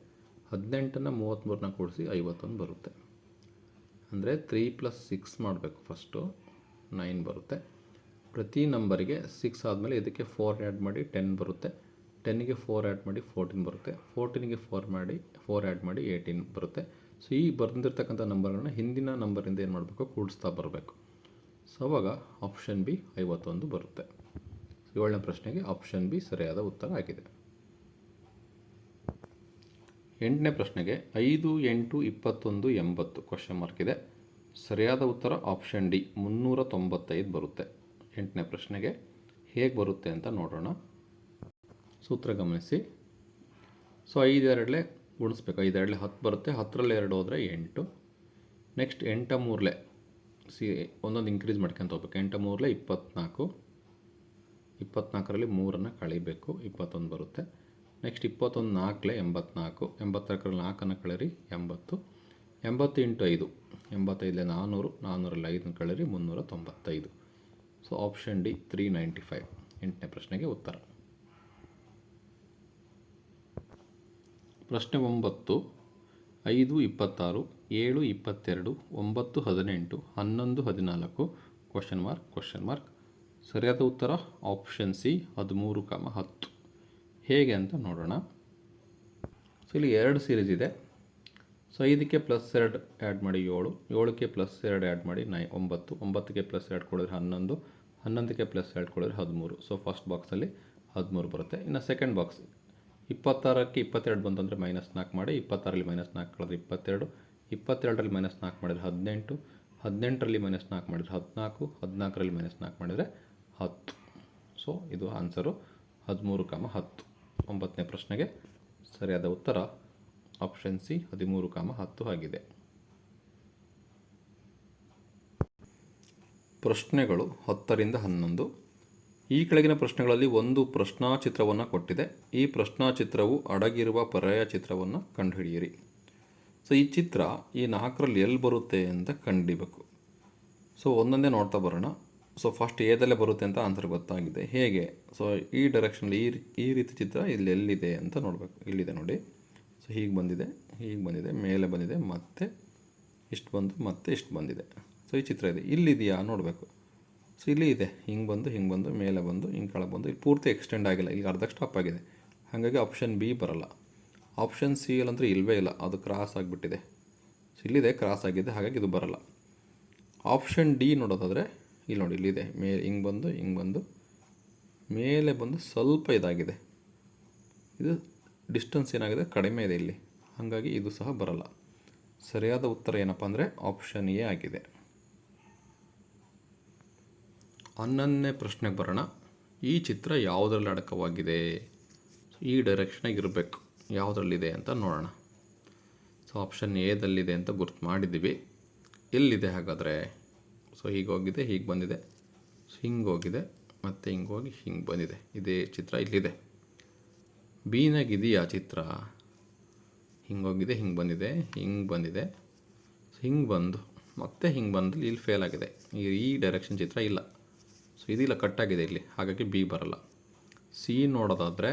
A: 18ನ್ನು 33ನ ಕೂಡಿಸಿ 51 ಬರುತ್ತೆ. ಅಂದರೆ 3 + 6 ಮಾಡಬೇಕು ಫಸ್ಟು, 9 ಬರುತ್ತೆ. ಪ್ರತಿ ನಂಬರಿಗೆ 6 ಆದಮೇಲೆ ಇದಕ್ಕೆ 4 ಆ್ಯಡ್ ಮಾಡಿ 10 ಬರುತ್ತೆ. 10ಗೆ 4 ಆ್ಯಡ್ ಮಾಡಿ 14 ಬರುತ್ತೆ. 14ಗೆ 4 ಆ್ಯಡ್ ಮಾಡಿ 18 ಬರುತ್ತೆ. ಸೊ ಈ ಬಂದಿರತಕ್ಕಂಥ ನಂಬರ್ಗಳನ್ನ ಹಿಂದಿನ ನಂಬರಿಂದ ಏನು ಮಾಡಬೇಕು, ಕೂಡಿಸ್ತಾ ಬರಬೇಕು. ಸೊ ಅವಾಗ ಆಪ್ಷನ್ ಬಿ 51 ಬರುತ್ತೆ. 7ನೇ ಪ್ರಶ್ನೆಗೆ ಆಪ್ಷನ್ ಬಿ ಸರಿಯಾದ ಉತ್ತರ ಆಗಿದೆ. 8ನೇ ಪ್ರಶ್ನೆಗೆ 5, 8, 21, 80 ಕ್ವಶನ್ ಮಾರ್ಕ್ ಇದೆ. ಸರಿಯಾದ ಉತ್ತರ ಆಪ್ಷನ್ ಡಿ 395 ಬರುತ್ತೆ. 8ನೇ ಪ್ರಶ್ನೆಗೆ ಹೇಗೆ ಬರುತ್ತೆ ಅಂತ ನೋಡೋಣ. ಸೂತ್ರ ಗಮನಿಸಿ. ಸೊ 5 2 ಗುಣಿಸ್ಬೇಕು. 5 2 10 ಬರುತ್ತೆ. 10ರಲ್ಲಿ 2 ಹೋದರೆ 8. ನೆಕ್ಸ್ಟ್ 8 3 ಒಂದೊಂದು ಇನ್ಕ್ರೀಸ್ ಮಾಡ್ಕೊಂತ ಹೋಗ್ಬೇಕು. 8 3 24. 24ರಲ್ಲಿ 3ನ್ನು ಕಳಿಬೇಕು, 21 ಬರುತ್ತೆ. ನೆಕ್ಸ್ಟ್ 21 4 84. 84ರಲ್ಲಿ 4ನ್ನು ಕಳೀರಿ 80. 80 × 5 85 400. 400ರಲ್ಲಿ 5ನ್ನು ಕಳೀರಿ 395. ಸೊ ಆಪ್ಷನ್ ಡಿ 395 8ನೇ ಪ್ರಶ್ನೆಗೆ ಉತ್ತರ. ಪ್ರಶ್ನೆ 9 5 26 7 22 9 18 11 14 ಕ್ವಶನ್ ಮಾರ್ಕ್. ಸರಿಯಾದ ಉತ್ತರ ಆಪ್ಷನ್ ಸಿ 13, 10. ಹೇಗೆ ಅಂತ ನೋಡೋಣ. ಸೊ ಇಲ್ಲಿ 2 ಸೀರೀಸ್ ಇದೆ. ಸೊ 5ಕ್ಕೆ +2 ಆ್ಯಡ್ ಮಾಡಿ 7, 7ಕ್ಕೆ +2 ಆ್ಯಡ್ ಮಾಡಿ 9, 9ಕ್ಕೆ +2 ಕೊಡಿದ್ರೆ 11, 11ಕ್ಕೆ +2 ಕೊಡಿದ್ರೆ 13. ಸೊ ಫಸ್ಟ್ ಬಾಕ್ಸಲ್ಲಿ 13 ಬರುತ್ತೆ. ಇನ್ನು ಸೆಕೆಂಡ್ ಬಾಕ್ಸ್ 26ಕ್ಕೆ 22 ಬಂತಂದರೆ -4 ಮಾಡಿ, 26ರಲ್ಲಿ -4 ಕಳೆದ್ರೆ 22, 22ರಲ್ಲಿ -4 ಮಾಡಿದರೆ 18, 18ರಲ್ಲಿ -4 ಮಾಡಿದರೆ 14, 14ರಲ್ಲಿ -4 ಮಾಡಿದರೆ 10. ಸೊ ಇದು ಆನ್ಸರು 13, 10. 9ನೇ ಪ್ರಶ್ನೆಗೆ ಸರಿಯಾದ ಉತ್ತರ ಆಪ್ಷನ್ ಸಿ 13, 10 ಆಗಿದೆ. ಪ್ರಶ್ನೆಗಳು 10ರಿಂದ 11. ಈ ಕೆಳಗಿನ ಪ್ರಶ್ನೆಗಳಲ್ಲಿ ಒಂದು ಪ್ರಶ್ನಾಚಿತ್ರವನ್ನು ಕೊಟ್ಟಿದೆ. ಈ ಪ್ರಶ್ನಾಚಿತ್ರವು ಅಡಗಿರುವ ಪರ್ಯಾಯ ಚಿತ್ರವನ್ನು ಕಂಡುಹಿಡಿಯಿರಿ. ಸೊ ಈ ಚಿತ್ರ ಈ 4ರಲ್ಲಿ ಎಲ್ಲಿ ಬರುತ್ತೆ ಅಂತ ಕಂಡುಹಿಡಿಬೇಕು. ಸೊ ಒಂದೊಂದೇ ನೋಡ್ತಾ ಬರೋಣ. ಸೊ ಫಸ್ಟ್ ಎದಲ್ಲೇ ಬರುತ್ತೆ ಅಂತ ಆನ್ಸರ್ ಗೊತ್ತಾಗಿದೆ. ಹೇಗೆ? ಸೊ ಈ ಡೈರೆಕ್ಷನಲ್ಲಿ ಈ ರೀತಿ ಚಿತ್ರ ಇಲ್ಲಿ ಎಲ್ಲಿದೆ ಅಂತ ನೋಡಬೇಕು. ಇಲ್ಲಿದೆ ನೋಡಿ. ಸೊ ಹೀಗೆ ಬಂದಿದೆ, ಮೇಲೆ ಬಂದಿದೆ, ಮತ್ತೆ ಇಷ್ಟು ಬಂದು, ಮತ್ತೆ ಇಷ್ಟು ಬಂದಿದೆ. ಸೊ ಈ ಚಿತ್ರ ಇದೆ, ಇಲ್ಲಿದೆಯಾ ನೋಡಬೇಕು. ಸೊ ಇಲ್ಲಿ ಇದೆ, ಹಿಂಗೆ ಬಂದು ಮೇಲೆ ಬಂದು ಹಿಂಗೆ ಕೆಳಗೆ ಬಂದು ಇಲ್ಲಿ ಪೂರ್ತಿ ಎಕ್ಸ್ಟೆಂಡ್ ಆಗಿಲ್ಲ, ಇಲ್ಲಿ ಅರ್ಧಕ್ಕೆ ಸ್ಟಾಪ್ ಆಗಿದೆ. ಹಾಗಾಗಿ ಆಪ್ಷನ್ ಬಿ ಬರಲ್ಲ. ಆಪ್ಷನ್ ಸಿ ಅಲ್ಲಂದ್ರೆ ಇಲ್ಲವೇ ಇಲ್ಲ, ಅದು ಕ್ರಾಸ್ ಆಗಿಬಿಟ್ಟಿದೆ. ಸೊ ಇಲ್ಲಿದೆ, ಕ್ರಾಸ್ ಆಗಿದೆ, ಹಾಗಾಗಿ ಇದು ಬರಲ್ಲ. ಆಪ್ಷನ್ ಡಿ ನೋಡೋದಾದರೆ ಇಲ್ಲಿ ನೋಡಿ, ಇಲ್ಲಿದೆ, ಹಿಂಗೆ ಬಂದು ಮೇಲೆ ಬಂದು ಸ್ವಲ್ಪ ಇದಾಗಿದೆ. ಇದು ಡಿಸ್ಟೆನ್ಸ್ ಏನಾಗಿದೆ, ಕಡಿಮೆ ಇದೆ ಇಲ್ಲಿ, ಹಾಗಾಗಿ ಇದು ಸಹ ಬರಲ್ಲ. ಸರಿಯಾದ ಉತ್ತರ ಏನಪ್ಪ ಅಂದರೆ ಆಪ್ಷನ್ ಎ ಆಗಿದೆ. 11ನೇ ಪ್ರಶ್ನೆಗೆ ಬರೋಣ. ಈ ಚಿತ್ರ ಯಾವುದರಲ್ಲಿ ಅಡಕವಾಗಿದೆ? ಈ ಡೈರೆಕ್ಷನಾಗಿ ಇರಬೇಕು, ಯಾವುದರಲ್ಲಿದೆ ಅಂತ ನೋಡೋಣ. ಸೊ ಆಪ್ಷನ್ ಎದಲ್ಲಿದೆ ಅಂತ ಗುರ್ತು ಮಾಡಿದ್ದೀವಿ. ಎಲ್ಲಿದೆ ಹಾಗಾದರೆ? ಸೊ ಹೀಗೆ ಹೋಗಿದೆ, ಹೀಗೆ ಬಂದಿದೆ, ಸೊ ಹಿಂಗೆ ಹೋಗಿದೆ, ಮತ್ತು ಹಿಂಗೆ ಹೋಗಿ ಹಿಂಗೆ ಬಂದಿದೆ. ಇದೇ ಚಿತ್ರ ಇಲ್ಲಿದೆ. ಬಿನಾಗಿದೆಯಾ ಚಿತ್ರ? ಹಿಂಗೆ ಹೋಗಿದೆ, ಹಿಂಗೆ ಬಂದಿದೆ, ಸೊ ಹಿಂಗೆ ಬಂದು ಮತ್ತೆ ಹಿಂಗೆ ಬಂದು ಇಲ್ಲಿ ಫೇಲ್ ಆಗಿದೆ. ಈ ಡೈರೆಕ್ಷನ್ ಚಿತ್ರ ಇಲ್ಲ. ಸೊ ಇದಿಲ್ಲ, ಕಟ್ಟಾಗಿದೆ ಇಲ್ಲಿ, ಹಾಗಾಗಿ ಬಿ ಬರಲ್ಲ. ಸಿ ನೋಡೋದಾದರೆ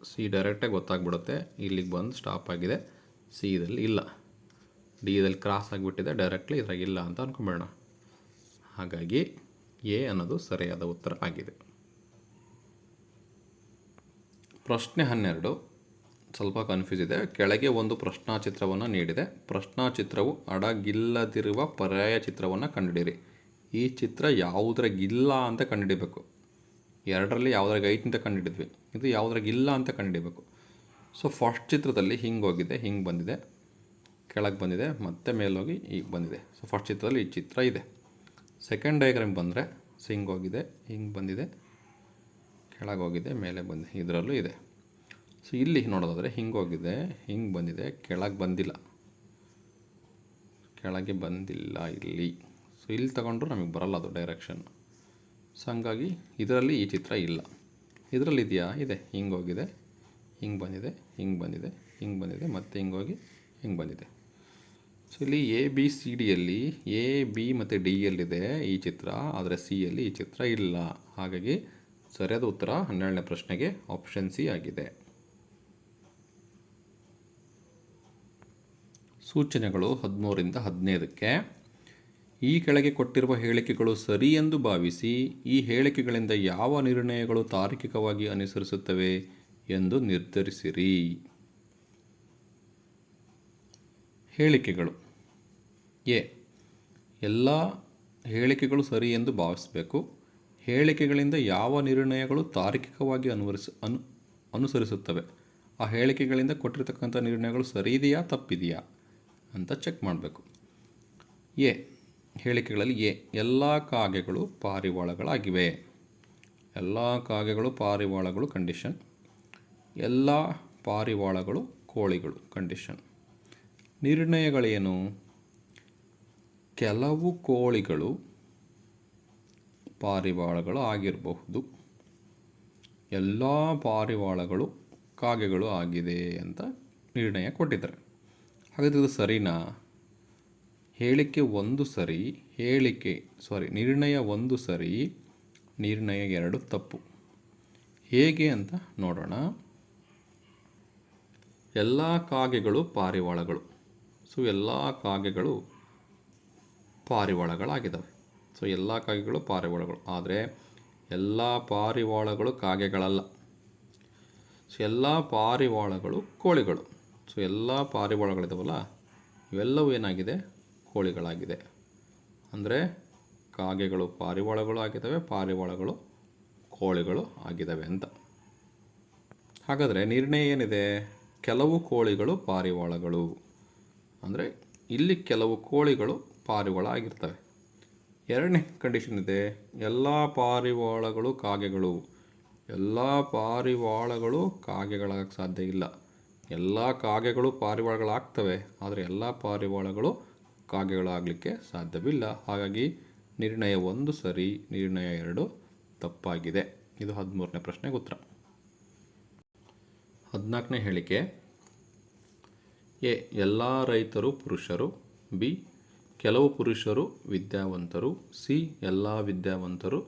A: ಸಿ ಡೈರೆಕ್ಟಾಗಿ ಗೊತ್ತಾಗ್ಬಿಡುತ್ತೆ, ಇಲ್ಲಿಗೆ ಬಂದು ಸ್ಟಾಪ್ ಆಗಿದೆ. ಸಿ ಇದಲ್ಲಿ ಇಲ್ಲ, ಡಿ ಇದಲ್ಲಿ ಕ್ರಾಸ್ ಆಗಿಬಿಟ್ಟಿದೆ, ಡೈರೆಕ್ಟ್ಲಿ ಇದ್ರಾಗ ಇಲ್ಲ ಅಂತ ಅಂದ್ಕೊಂಬೇಡ. ಹಾಗಾಗಿ ಎ ಅನ್ನೋದು ಸರಿಯಾದ ಉತ್ತರ ಆಗಿದೆ. ಪ್ರಶ್ನೆ 12 ಸ್ವಲ್ಪ ಕನ್ಫ್ಯೂಸ್ ಇದೆ. ಕೆಳಗೆ ಒಂದು ಪ್ರಶ್ನಾಚಿತ್ರವನ್ನು ನೀಡಿದೆ. ಪ್ರಶ್ನಾಚಿತ್ರವು ಅಡಗಿಲ್ಲದಿರುವ ಪರ್ಯಾಯ ಚಿತ್ರವನ್ನು ಕಂಡುಹಿಡಿಯಿರಿ. ಈ ಚಿತ್ರ ಯಾವುದ್ರಾಗಿಲ್ಲ ಅಂತ ಕಂಡುಹಿಡಿಬೇಕು. 2ರಲ್ಲಿ ಯಾವುದ್ರಾಗ ಐತೆ ಅಂತ ಕಂಡುಹಿಡಿದ್ವಿ, ಇದು ಯಾವುದ್ರಾಗಿಲ್ಲ ಅಂತ ಕಂಡುಹಿಡಿಬೇಕು. ಸೊ ಫಸ್ಟ್ ಚಿತ್ರದಲ್ಲಿ ಹಿಂಗೆ ಹೋಗಿದೆ, ಹಿಂಗೆ ಬಂದಿದೆ, ಕೆಳಗೆ ಬಂದಿದೆ, ಮತ್ತೆ ಮೇಲೋಗಿ ಈಗ ಬಂದಿದೆ. ಸೊ ಫಸ್ಟ್ ಚಿತ್ರದಲ್ಲಿ ಈ ಚಿತ್ರ ಇದೆ. ಸೆಕೆಂಡ್ ಡಯಾಗ್ರಾಮ್ ಬಂದರೆ ಹಿಂಗೆ ಹೋಗಿದೆ, ಹಿಂಗೆ ಬಂದಿದೆ, ಕೆಳಗೆ ಹೋಗಿದೆ, ಮೇಲೆ ಬಂದಿದೆ, ಇದರಲ್ಲೂ ಇದೆ. ಸೊ ಇಲ್ಲಿ ನೋಡೋದಾದರೆ ಹಿಂಗೆ ಹೋಗಿದೆ, ಹಿಂಗೆ ಬಂದಿದೆ, ಕೆಳಗೆ ಬಂದಿಲ್ಲ, ಕೆಳಗೆ ಬಂದಿಲ್ಲ ಇಲ್ಲಿ. ಸೊ ಇಲ್ಲಿ ತಗೊಂಡ್ರು ನಮಗೆ ಬರಲ್ಲ ಅದು ಡೈರೆಕ್ಷನ್. ಸೊ ಹಂಗಾಗಿ ಇದರಲ್ಲಿ ಈ ಚಿತ್ರ ಇಲ್ಲ. ಇದರಲ್ಲಿ ಇದೆಯಾ? ಇದೆ. ಹಿಂಗೆ ಹೋಗಿದೆ, ಹಿಂಗೆ ಬಂದಿದೆ, ಹಿಂಗೆ ಬಂದಿದೆ, ಹಿಂಗೆ ಬಂದಿದೆ, ಮತ್ತು ಹಿಂಗೆ ಹೋಗಿ ಹಿಂಗೆ ಬಂದಿದೆ. ಸೊ ಇಲ್ಲಿ ಎ ಬಿ ಸಿ ಡಿಯಲ್ಲಿ ಎ ಬಿ ಮತ್ತು ಡಿ ಯಲ್ಲಿದೆ ಈ ಚಿತ್ರ, ಆದರೆ ಸಿ ಯಲ್ಲಿ ಈ ಚಿತ್ರ ಇಲ್ಲ. ಹಾಗಾಗಿ ಸರಿಯಾದ ಉತ್ತರ 12ನೇ ಪ್ರಶ್ನೆಗೆ ಆಪ್ಷನ್ ಸಿ ಆಗಿದೆ. ಸೂಚನೆಗಳು 13ರಿಂದ 15ಕ್ಕೆ. ಈ ಕೆಳಗೆ ಕೊಟ್ಟಿರುವ ಹೇಳಿಕೆಗಳು ಸರಿ ಎಂದು ಭಾವಿಸಿ ಈ ಹೇಳಿಕೆಗಳಿಂದ ಯಾವ ನಿರ್ಣಯಗಳು ತಾರ್ಕಿಕವಾಗಿ ಅನುಸರಿಸುತ್ತವೆ ಎಂದು ನಿರ್ಧರಿಸಿರಿ. ಹೇಳಿಕೆಗಳು. ಎ. ಎಲ್ಲ ಹೇಳಿಕೆಗಳು ಸರಿ ಎಂದು ಭಾವಿಸಬೇಕು. ಹೇಳಿಕೆಗಳಿಂದ ಯಾವ ನಿರ್ಣಯಗಳು ತಾರ್ಕಿಕವಾಗಿ ಅನುಸರಿಸುತ್ತವೆ, ಆ ಹೇಳಿಕೆಗಳಿಂದ ಕೊಟ್ಟಿರ್ತಕ್ಕಂಥ ನಿರ್ಣಯಗಳು ಸರಿ ಇದೆಯಾ ತಪ್ಪಿದೆಯಾ ಅಂತ ಚೆಕ್ ಮಾಡಬೇಕು. ಎ ಹೇಳಿಕೆಗಳಲ್ಲಿ ಎ. ಎಲ್ಲ ಕಾಗೆಗಳು ಪಾರಿವಾಳಗಳಾಗಿವೆ. ಎಲ್ಲ ಕಾಗೆಗಳು ಪಾರಿವಾಳಗಳು ಕಂಡೀಷನ್. ಎಲ್ಲ ಪಾರಿವಾಳಗಳು ಕೋಳಿಗಳು ಕಂಡೀಷನ್. ನಿರ್ಣಯಗಳೇನು? ಕೆಲವು ಕೋಳಿಗಳು ಪಾರಿವಾಳಗಳು ಆಗಿರಬಹುದು, ಎಲ್ಲ ಪಾರಿವಾಳಗಳು ಕಾಗೆಗಳು ಆಗಿದೆ ಅಂತ ನಿರ್ಣಯ ಕೊಟ್ಟಿದ್ದಾರೆ. ಹಾಗಾದರೆ ಇದು ಸರಿನಾ? ಹೇಳಿಕೆ ಒಂದು ಸರಿ, ನಿರ್ಣಯ ಒಂದು ಸರಿ, ನಿರ್ಣಯ ಎರಡು ತಪ್ಪು. ಹೇಗೆ ಅಂತ ನೋಡೋಣ. ಎಲ್ಲ ಕಾಗೆಗಳು ಪಾರಿವಾಳಗಳು. ಸೊ ಎಲ್ಲ ಕಾಗೆಗಳು ಪಾರಿವಾಳಗಳಾಗಿದ್ದಾವೆ. ಸೊ ಎಲ್ಲ ಕಾಗೆಗಳು ಪಾರಿವಾಳಗಳು, ಆದರೆ ಎಲ್ಲ ಪಾರಿವಾಳಗಳು ಕಾಗೆಗಳಲ್ಲ. ಸೊ ಎಲ್ಲ ಪಾರಿವಾಳಗಳು ಕೋಳಿಗಳು. ಸೊ ಎಲ್ಲ ಪಾರಿವಾಳಗಳಿದಾವಲ್ಲ, ಇವೆಲ್ಲವೂ ಏನಾಗಿದೆ? ಕೋಳಿಗಳಾಗಿದೆ. ಅಂದರೆ ಕಾಗೆಗಳು ಪಾರಿವಾಳಗಳು ಆಗಿದ್ದಾವೆ, ಪಾರಿವಾಳಗಳು ಕೋಳಿಗಳು ಆಗಿದ್ದಾವೆ ಅಂತ. ಹಾಗಾದರೆ ನಿರ್ಣಯ ಏನಿದೆ? ಕೆಲವು ಕೋಳಿಗಳು ಪಾರಿವಾಳಗಳು. ಅಂದರೆ ಇಲ್ಲಿ ಕೆಲವು ಕೋಳಿಗಳು ಪಾರಿವಾಳ ಆಗಿರ್ತವೆ. ಎರಡನೇ ಕಂಡೀಷನ್ ಇದೆ, ಎಲ್ಲ ಪಾರಿವಾಳಗಳು ಕಾಗೆಗಳು. ಎಲ್ಲ ಪಾರಿವಾಳಗಳು ಕಾಗೆಗಳಾಗಕ್ಕೆ ಸಾಧ್ಯ ಇಲ್ಲ. ಎಲ್ಲ ಕಾಗೆಗಳು ಪಾರಿವಾಳಗಳಾಗ್ತವೆ, ಆದರೆ ಎಲ್ಲ ಪಾರಿವಾಳಗಳು ಕಾಗೆಗಳಾಗಲಿಕ್ಕೆ ಸಾಧ್ಯವಿಲ್ಲ. ಹಾಗಾಗಿ ನಿರ್ಣಯ ಒಂದು ಸರಿ, ನಿರ್ಣಯ ಎರಡು ತಪ್ಪಾಗಿದೆ. ಇದು 13ನೇ ಪ್ರಶ್ನೆಗೆ ಉತ್ತರ. 14ನೇ ಹೇಳಿಕೆ. ಎ. ಎಲ್ಲ ರೈತರು ಪುರುಷರು. ಬಿ. ಕೆಲವು ಪುರುಷರು ವಿದ್ಯಾವಂತರು. ಸಿ. ಎಲ್ಲ ವಿದ್ಯಾವಂತರು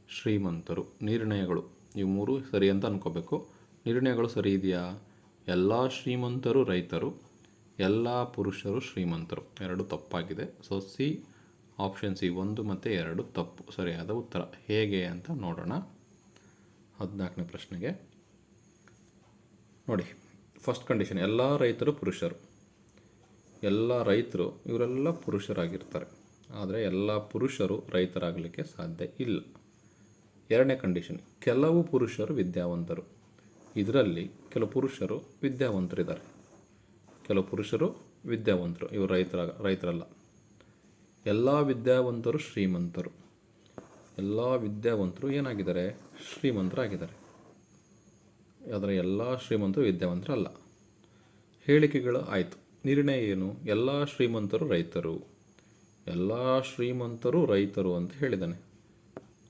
A: ಶ್ರೀಮಂತರು. ನಿರ್ಣಯಗಳು ಇವು ಮೂರು ಸರಿ ಅಂತ ಅನ್ಕೋಬೇಕು. ನಿರ್ಣಯಗಳು ಸರಿ ಇದೆಯಾ? ಎಲ್ಲ ಶ್ರೀಮಂತರು ರೈತರು, ಎಲ್ಲ ಪುರುಷರು ಶ್ರೀಮಂತರು. ಎರಡು ತಪ್ಪಾಗಿದೆ. ಸೊ ಸಿ, ಆಪ್ಷನ್ ಸಿ 1 ಮತ್ತು 2 ತಪ್ಪು. ಸರಿಯಾದ ಉತ್ತರ. ಹೇಗೆ ಅಂತ ನೋಡೋಣ. 14ನೇ ಪ್ರಶ್ನೆಗೆ ನೋಡಿ. ಫಸ್ಟ್ ಕಂಡೀಷನ್, ಎಲ್ಲ ರೈತರು ಪುರುಷರು. ಎಲ್ಲ ರೈತರು ಇವರೆಲ್ಲ ಪುರುಷರಾಗಿರ್ತಾರೆ, ಆದರೆ ಎಲ್ಲ ಪುರುಷರು ರೈತರಾಗಲಿಕ್ಕೆ ಸಾಧ್ಯ ಇಲ್ಲ. ಎರಡನೇ ಕಂಡೀಷನ್, ಕೆಲವು ಪುರುಷರು ವಿದ್ಯಾವಂತರು. ಇದರಲ್ಲಿ ಕೆಲವು ಪುರುಷರು ವಿದ್ಯಾವಂತರಿದ್ದಾರೆ, ಕೆಲವು ಪುರುಷರು ವಿದ್ಯಾವಂತರು, ಇವರು ರೈತರಲ್ಲ. ಎಲ್ಲ ವಿದ್ಯಾವಂತರು ಶ್ರೀಮಂತರು. ಎಲ್ಲ ವಿದ್ಯಾವಂತರು ಏನಾಗಿದ್ದಾರೆ? ಶ್ರೀಮಂತರಾಗಿದ್ದಾರೆ, ಆದರೆ ಎಲ್ಲ ಶ್ರೀಮಂತರು ವಿದ್ಯಾವಂತರಲ್ಲ. ಹೇಳಿಕೆಗಳು ಆಯಿತು. ನಿರ್ಣಯ ಏನು? ಎಲ್ಲ ಶ್ರೀಮಂತರು ರೈತರು. ಎಲ್ಲ ಶ್ರೀಮಂತರು ರೈತರು ಅಂತ ಹೇಳಿದ್ದಾನೆ.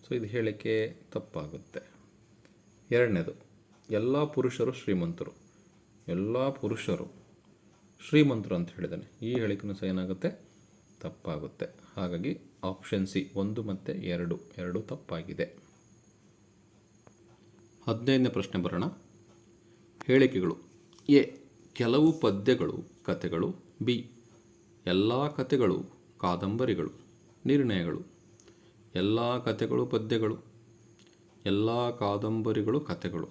A: ಸೊ ಇದು ಹೇಳಿಕೆ ತಪ್ಪಾಗುತ್ತೆ. ಎರಡನೇದು, ಎಲ್ಲ ಪುರುಷರು ಶ್ರೀಮಂತರು. ಎಲ್ಲ ಪುರುಷರು ಶ್ರೀಮಂತರು ಅಂತ ಹೇಳಿದ್ದಾನೆ. ಈ ಹೇಳಿಕೆನೂ ಸಹ ಏನಾಗುತ್ತೆ? ತಪ್ಪಾಗುತ್ತೆ. ಹಾಗಾಗಿ ಆಪ್ಷನ್ ಸಿ 1 ಮತ್ತು 2 ತಪ್ಪಾಗಿದೆ. 15ನೇ ಪ್ರಶ್ನೆ ಬರೋಣ. ಹೇಳಿಕೆಗಳು. ಎ. ಕೆಲವು ಪದ್ಯಗಳು ಕಥೆಗಳು. ಬಿ. ಎಲ್ಲ ಕಥೆಗಳು ಕಾದಂಬರಿಗಳು. ನಿರ್ಣಯಗಳು ಎಲ್ಲ ಕಥೆಗಳು ಪದ್ಯಗಳು, ಎಲ್ಲ ಕಾದಂಬರಿಗಳು ಕಥೆಗಳು.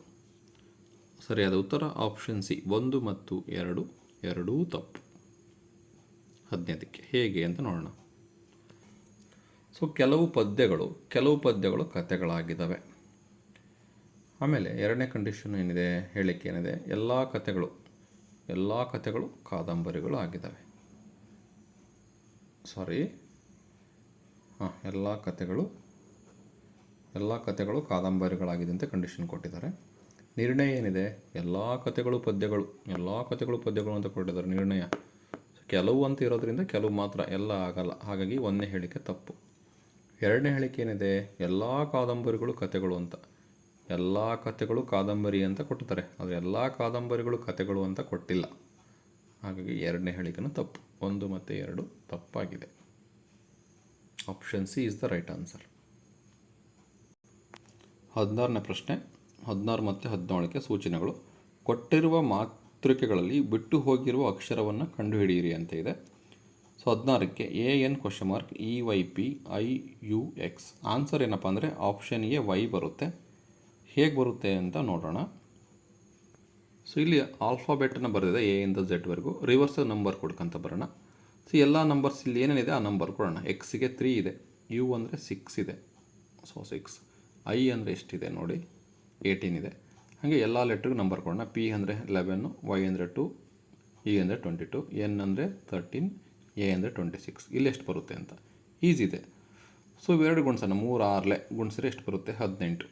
A: ಸರಿಯಾದ ಉತ್ತರ ಆಪ್ಷನ್ ಸಿ 1 ಮತ್ತು 2 ಎರಡೂ ತಪ್ಪು. 15ಕ್ಕೆ ಹೇಗೆ ಅಂತ ನೋಡೋಣ. ಸೊ ಕೆಲವು ಪದ್ಯಗಳು ಕಥೆಗಳಾಗಿದ್ದಾವೆ. ಆಮೇಲೆ ಎರಡನೇ ಕಂಡೀಷನ್ ಏನಿದೆ? ಹೇಳಿಕೆ ಏನಿದೆ? ಎಲ್ಲ ಕಥೆಗಳು ಕಾದಂಬರಿಗಳು ಆಗಿದ್ದಾವೆ. ಎಲ್ಲ ಕಥೆಗಳು ಕಾದಂಬರಿಗಳಾಗಿದೆ ಅಂತ ಕಂಡೀಷನ್ ಕೊಟ್ಟಿದ್ದಾರೆ. ನಿರ್ಣಯ ಏನಿದೆ, ಎಲ್ಲ ಕಥೆಗಳು ಪದ್ಯಗಳು ಅಂತ ಕೊಟ್ಟಿದ್ದಾರೆ ನಿರ್ಣಯ. ಕೆಲವು ಅಂತ ಇರೋದ್ರಿಂದ ಕೆಲವು ಮಾತ್ರ, ಎಲ್ಲ ಆಗಲ್ಲ. ಹಾಗಾಗಿ ಒಂದನೇ ಹೇಳಿಕೆ ತಪ್ಪು. ಎರಡನೇ ಹೇಳಿಕೆ ಏನಿದೆ, ಎಲ್ಲ ಕಾದಂಬರಿಗಳು ಕಥೆಗಳು ಅಂತ. ಎಲ್ಲ ಕಥೆಗಳು ಕಾದಂಬರಿ ಅಂತ ಕೊಟ್ಟಿದ್ದಾರೆ, ಆದರೆ ಎಲ್ಲ ಕಾದಂಬರಿಗಳು ಕಥೆಗಳು ಅಂತ ಕೊಟ್ಟಿಲ್ಲ. ಹಾಗಾಗಿ ಎರಡನೇ ಹೇಳಿಕೆನೂ ತಪ್ಪು. 1 ಮತ್ತು 2 ತಪ್ಪಾಗಿದೆ. Option C is the right answer. 16ನೇ ಪ್ರಶ್ನೆ. 16 ಮತ್ತು 17ಕ್ಕೆ ಸೂಚನೆಗಳು. ಕೊಟ್ಟಿರುವ ಮಾತೃಕೆಗಳಲ್ಲಿ ಬಿಟ್ಟು ಹೋಗಿರುವ ಅಕ್ಷರವನ್ನು ಕಂಡುಹಿಡಿಯಿರಿ ಅಂತ ಇದೆ. ಸೊ 16ಕ್ಕೆ AN EYP IUX. ಆನ್ಸರ್ ಏನಪ್ಪ ಅಂದರೆ ಆಪ್ಷನ್ ಎ ವೈ ಬರುತ್ತೆ. ಹೇಗೆ ಬರುತ್ತೆ ಅಂತ ನೋಡೋಣ. ಸೊ ಇಲ್ಲಿ ಆಲ್ಫಾಬೆಟನ್ನು ಬರೆದಿದೆ ಎ ಇಂದ ಝೆಡ್ವರೆಗೂ. ರಿವರ್ಸ್ ನಂಬರ್ ಕೊಡ್ಕೊಂತ ಬರೋಣ. ಸೊ ಎಲ್ಲ ನಂಬರ್ಸ್ ಇಲ್ಲಿ ಏನೇನಿದೆ ಆ ನಂಬರ್ ಕೊಡೋಣ. ಎಕ್ಸ್ಗೆ 3 ಇದೆ, ಯು ಅಂದರೆ 6 ಇದೆ, ಸೊ 6. ಐ ಅಂದರೆ ಎಷ್ಟಿದೆ ನೋಡಿ, 18 ಇದೆ. ಹಾಗೆ ಎಲ್ಲ ಲೆಟ್ರಿಗೂ ನಂಬರ್ ಕೊಡೋಣ. ಪಿ ಅಂದರೆ 11, ವೈ ಅಂದರೆ 2, ಇ ಅಂದರೆ 22, ಎನ್ ಅಂದರೆ 13, ಎ ಅಂದರೆ 26. ಇಲ್ಲಿ ಎಷ್ಟು ಬರುತ್ತೆ ಅಂತ ಈಸಿ ಇದೆ. ಸೊ ಇವೆರಡು ಗುಣಿಸೋಣ. 3 6ಲೆ ಗುಣಿಸಿದ್ರೆ ಎಷ್ಟು ಬರುತ್ತೆ, 18.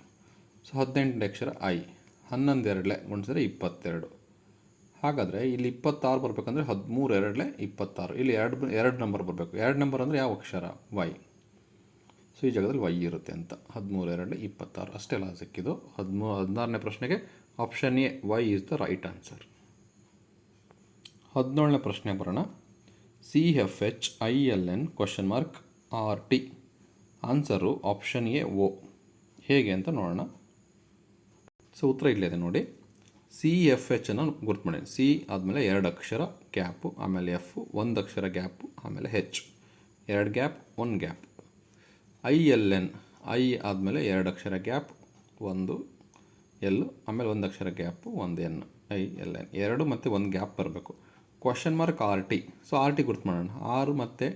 A: ಸೊ 18ನೇ ಅಕ್ಷರ ಐ. 11 2ಲೆ ಗುಣಿಸಿದ್ರೆ 22. ಹಾಗಾದರೆ ಇಲ್ಲಿ 26 ಬರಬೇಕಂದ್ರೆ 13 2ಲೆ 26. ಇಲ್ಲಿ ಎರಡು ನಂಬರ್ ಬರಬೇಕು. 2 ನಂಬರ್ ಅಂದರೆ ಯಾವ ಅಕ್ಷರ, ವೈ. ಸೊ ಈ ಜಾಗದಲ್ಲಿ ವೈ ಇರುತ್ತೆ ಅಂತ. 13 2ಲೆ 26 ಅಷ್ಟೆಲ್ಲ ಸಿಕ್ಕಿದ್ದು. 16ನೇ ಪ್ರಶ್ನೆಗೆ option A Y is the right answer. 17ನೇ ಪ್ರಶ್ನೆ ಬರೋಣ. CFHILN RT. Answer option A O. ಹೇಗೆ ಅಂತ ನೋಡೋಣ. ಸೊ ಉತ್ತರ ಇಲ್ಲಿದೆ ನೋಡಿ. CFH ಅನ್ನು ಗುರ್ತು ಮಾಡಿ. ಸಿ ಆದಮೇಲೆ 2 ಅಕ್ಷರ ಗ್ಯಾಪು, ಆಮೇಲೆ ಎಫ್ 1 ಅಕ್ಷರ ಗ್ಯಾಪು, ಆಮೇಲೆ ಹೆಚ್ 2 ಗ್ಯಾಪ್ 1 ಗ್ಯಾಪ್. ILN ಐ ಆದಮೇಲೆ 2 ಅಕ್ಷರ ಗ್ಯಾಪ್ 1 ಎಲ್, ಆಮೇಲೆ 1 ಅಕ್ಷರ ಗ್ಯಾಪು 1 ಎನ್. ILN 2 ಮತ್ತು 1 ಗ್ಯಾಪ್ ಬರಬೇಕು. RT. ಸೊ RT ಗುರ್ತು ಮಾಡೋಣ. ಆರ್ ಮತ್ತು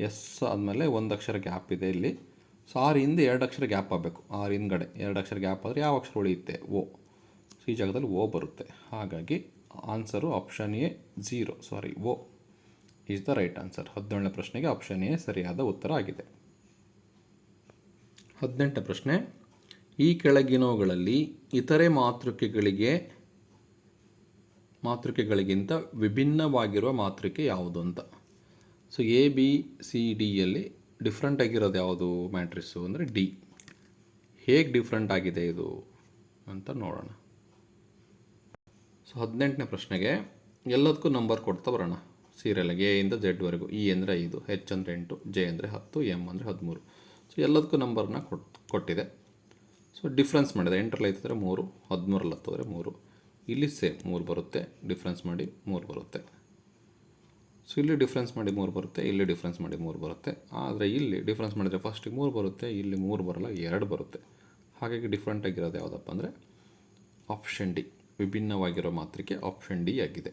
A: ಎಸ್ ಆದಮೇಲೆ 1 ಅಕ್ಷರ ಗ್ಯಾಪ್ ಇದೆ ಇಲ್ಲಿ. ಸೊ ಆರ್ ಹಿಂದೆ 2 ಅಕ್ಷರ ಗ್ಯಾಪ್ ಆಗಬೇಕು. ಆರ್ ಹಿಂದ್ಗಡೆ 2 ಅಕ್ಷರ ಗ್ಯಾಪ್ ಆದರೆ ಯಾವ ಅಕ್ಷರ ಉಳಿಯುತ್ತೆ, ಓ. ಸೊ ಈ ಜಾಗದಲ್ಲಿ ಓ ಬರುತ್ತೆ. ಹಾಗಾಗಿ answer option A O is the right answer. 17ನೇ ಪ್ರಶ್ನೆಗೆ ಆಪ್ಷನ್ ಎ ಸರಿಯಾದ ಉತ್ತರ ಆಗಿದೆ. 18ನೇ ಪ್ರಶ್ನೆ. ಈ ಕೆಳಗಿನವುಗಳಲ್ಲಿ ಇತರೆ ಮಾತೃಕೆಗಳಿಗಿಂತ ವಿಭಿನ್ನವಾಗಿರುವ ಮಾತೃಕೆ ಯಾವುದು ಅಂತ. ಸೊ ABCDಯಲ್ಲಿ ಡಿಫ್ರೆಂಟ್ ಆಗಿರೋದು ಯಾವುದು ಮ್ಯಾಟ್ರಿಕ್ಸು ಅಂದರೆ ಡಿ. ಹೇಗೆ ಡಿಫ್ರೆಂಟ್ ಆಗಿದೆ ಇದು ಅಂತ ನೋಡೋಣ. ಸೊ 18ನೇ ಪ್ರಶ್ನೆಗೆ ಎಲ್ಲದಕ್ಕೂ ನಂಬರ್ ಕೊಡ್ತಾ ಬರೋಣ. ಸೀರಿಯಲ್ಗೆ ಎ ಇಂದ ಝೆಡ್ವರೆಗೂ. ಇ ಅಂದರೆ 5, ಹೆಚ್ ಅಂದರೆ 8, ಜೆ ಅಂದರೆ 10, ಎಮ್ ಅಂದರೆ 13. ಸೊ ಎಲ್ಲದಕ್ಕೂ ನಂಬರ್ನ ಕೊಟ್ಟಿದೆ. ಸೊ ಡಿಫ್ರೆನ್ಸ್ ಮಾಡಿದೆ. 8ರಲ್ಲಿ ಐತಿದ್ರೆ 3, 13ರಲ್ಲಿ ಹತ್ತಿದ್ರೆ 3. ಇಲ್ಲಿ ಸೇಮ್ 3 ಬರುತ್ತೆ, ಡಿಫ್ರೆನ್ಸ್ ಮಾಡಿ 3 ಬರುತ್ತೆ. ಸೊ ಇಲ್ಲಿ ಡಿಫ್ರೆನ್ಸ್ ಮಾಡಿ 3 ಬರುತ್ತೆ, ಇಲ್ಲಿ ಡಿಫ್ರೆನ್ಸ್ ಮಾಡಿ 3 ಬರುತ್ತೆ. ಆದರೆ ಇಲ್ಲಿ ಡಿಫ್ರೆನ್ಸ್ ಮಾಡಿದರೆ ಫಸ್ಟಿಗೆ 3 ಬರುತ್ತೆ, ಇಲ್ಲಿ 3 ಬರಲ್ಲ, 2 ಬರುತ್ತೆ. ಹಾಗಾಗಿ ಡಿಫ್ರೆಂಟ್ ಆಗಿರೋದು ಯಾವುದಪ್ಪ ಅಂದರೆ ಆಪ್ಷನ್ ಡಿ. ವಿಭಿನ್ನವಾಗಿರೋ ಮಾತೃಕೆ ಆಪ್ಷನ್ ಡಿ ಆಗಿದೆ.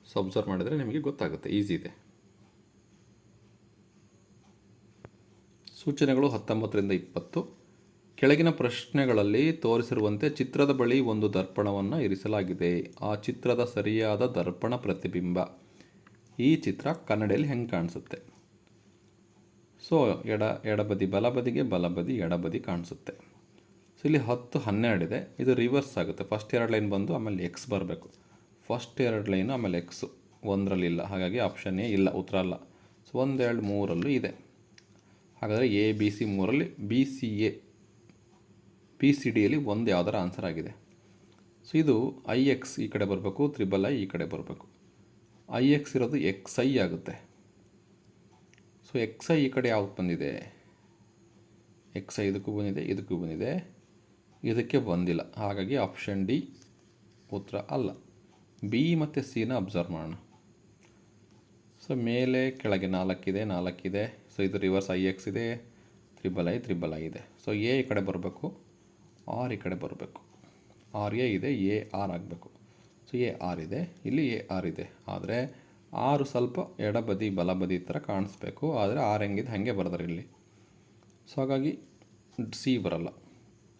A: ಸೊ ಅಬ್ಸರ್ವ್ ಮಾಡಿದರೆ ನಿಮಗೆ ಗೊತ್ತಾಗುತ್ತೆ, ಈಸಿ ಇದೆ. ಸೂಚನೆಗಳು 19ರಿಂದ 20. ಕೆಳಗಿನ ಪ್ರಶ್ನೆಗಳಲ್ಲಿ ತೋರಿಸಿರುವಂತೆ ಚಿತ್ರದ ಬಳಿ ಒಂದು ದರ್ಪಣವನ್ನು ಇರಿಸಲಾಗಿದೆ. ಆ ಚಿತ್ರದ ಸರಿಯಾದ ದರ್ಪಣ ಪ್ರತಿಬಿಂಬ. ಈ ಚಿತ್ರ ಕನ್ನಡಿಯಲ್ಲಿ ಹೆಂಗೆ ಕಾಣಿಸುತ್ತೆ? ಸೊ ಎಡಬದಿ ಬಲಬದಿಗೆ, ಬಲಬದಿ ಎಡಬದಿ ಕಾಣಿಸುತ್ತೆ. ಸೊ ಇಲ್ಲಿ 10 12 ಇದೆ. ಇದು ರಿವರ್ಸ್ ಆಗುತ್ತೆ. ಫಸ್ಟ್ 2 ಲೈನ್ ಬಂದು ಆಮೇಲೆ ಎಕ್ಸ್ ಬರಬೇಕು. ಫಸ್ಟ್ 2 ಲೈನು ಆಮೇಲೆ ಎಕ್ಸು 1ರಲ್ಲಿಲ್ಲ. ಹಾಗಾಗಿ ಆಪ್ಷನ್ ಎ ಇಲ್ಲ, ಉತ್ತರ ಅಲ್ಲ. ಸೊ 1 2 3ರಲ್ಲೂ ಇದೆ. ಹಾಗಾದರೆ ABC 3ರಲ್ಲಿ BCA PCDಯಲ್ಲಿ ಒಂದು ಯಾವುದರ ಆನ್ಸರ್ ಆಗಿದೆ. ಸೊ ಇದು IX ಈ ಕಡೆ ಬರಬೇಕು, III ಈ ಕಡೆ ಬರಬೇಕು. IX ಇರೋದು XI ಆಗುತ್ತೆ. ಸೊ XI ಈ ಕಡೆ ಯಾವ್ದು ಬಂದಿದೆ? XI ಇದಕ್ಕೂ ಬಂದಿದೆ, ಇದಕ್ಕೂ ಬಂದಿದೆ, ಇದಕ್ಕೆ ಬಂದಿಲ್ಲ. ಹಾಗಾಗಿ ಆಪ್ಷನ್ ಡಿ ಉತ್ತರ ಅಲ್ಲ. ಬಿ ಮತ್ತು ಸಿನ ಅಬ್ಸರ್ವ್ ಮಾಡೋಣ. ಸೊ ಮೇಲೆ ಕೆಳಗೆ 4 ಇದೆ, 4 ಇದೆ. ಸೊ ಇದು ರಿವರ್ಸ್ IX ಇದೆ, III ಇದೆ. ಸೊ ಎ ಈ ಕಡೆ ಬರಬೇಕು, ಆರ್ ಈ ಕಡೆ ಬರಬೇಕು. RA ಇದೆ, AR ಆಗಬೇಕು. ಸೊ AR ಇದೆ, ಇಲ್ಲಿ AR ಇದೆ. ಆದರೆ ಆರು ಸ್ವಲ್ಪ ಎಡಬದಿ ಬಲಬದಿ ಥರ ಕಾಣಿಸ್ಬೇಕು. ಆದರೆ ಆರ್ ಹೆಂಗಿದೆ ಹಾಗೆ ಬರೆದ್ರೆ ಇಲ್ಲಿ. ಸೊ ಹಾಗಾಗಿ ಸಿ ಬರಲ್ಲ.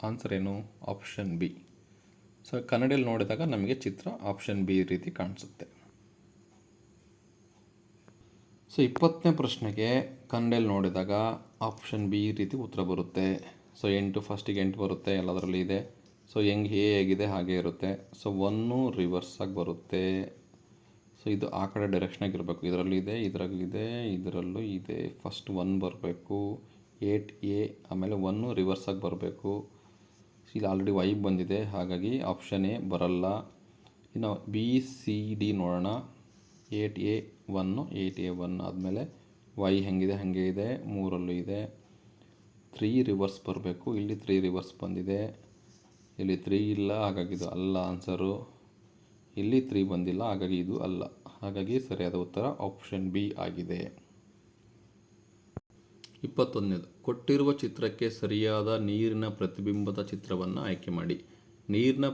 A: ಆನ್ಸರ್ ಏನು? Option B. ಸೊ ಕನ್ನಡಿಯಲ್ಲಿ ನೋಡಿದಾಗ ನಮಗೆ ಚಿತ್ರ ಆಪ್ಷನ್ ಬಿ ರೀತಿ ಕಾಣಿಸುತ್ತೆ. ಸೊ 20ನೇ ಪ್ರಶ್ನೆಗೆ ಕನ್ನಡಿಯಲ್ಲಿ ನೋಡಿದಾಗ ಆಪ್ಷನ್ ಬಿ ರೀತಿ ಉತ್ತರ ಬರುತ್ತೆ. ಸೊ 8 ಫಸ್ಟಿಗೆ 8 ಬರುತ್ತೆ, ಎಲ್ಲದರಲ್ಲಿ ಇದೆ. ಸೊ ಹೆಂಗೆ ಹೇಗಿದೆ ಹಾಗೆ ಇರುತ್ತೆ. ಸೊ ಒನ್ನು ರಿವರ್ಸ್ ಆಗಿ ಬರುತ್ತೆ. ಸೊ ಇದು ಆ ಕಡೆ ಡೈರೆಕ್ಷನಾಗಿರಬೇಕು. ಇದರಲ್ಲಿದೆ, ಇದರಲ್ಲಿದೆ, ಇದರಲ್ಲೂ ಇದೆ. ಫಸ್ಟ್ 1 ಬರಬೇಕು, 8A, ಆಮೇಲೆ ಒನ್ನು ರಿವರ್ಸ್ ಆಗಿ ಬರಬೇಕು. ಇಲ್ಲಿ ಆಲ್ರೆಡಿ ವೈ ಬಂದಿದೆ, ಹಾಗಾಗಿ ಆಪ್ಷನ್ ಎ ಬರಲ್ಲ. ಇನ್ನು BCD ನೋಡೋಣ. 8A1, 8A1 ಆದಮೇಲೆ ವೈ ಹೆಂಗಿದೆ ಹಾಗೆ ಇದೆ, 3ರಲ್ಲೂ ಇದೆ. 3 ರಿವರ್ಸ್ ಬರಬೇಕು, ಇಲ್ಲಿ 3 ರಿವರ್ಸ್ ಬಂದಿದೆ, ಇಲ್ಲಿ 3 ಇಲ್ಲ, ಹಾಗಾಗಿ ಇದು ಅಲ್ಲ ಆನ್ಸರು. ಇಲ್ಲಿ 3 ಬಂದಿಲ್ಲ, ಹಾಗಾಗಿ ಇದು ಅಲ್ಲ. ಹಾಗಾಗಿ ಸರಿಯಾದ ಉತ್ತರ ಆಪ್ಷನ್ ಬಿ ಆಗಿದೆ. 21ನೇದು, ಕೊಟ್ಟಿರುವ ಚಿತ್ರಕ್ಕೆ ಸರಿಯಾದ ನೀರಿನ ಪ್ರತಿಬಿಂಬದ ಚಿತ್ರವನ್ನು ಆಯ್ಕೆ ಮಾಡಿ. ನೀರಿನ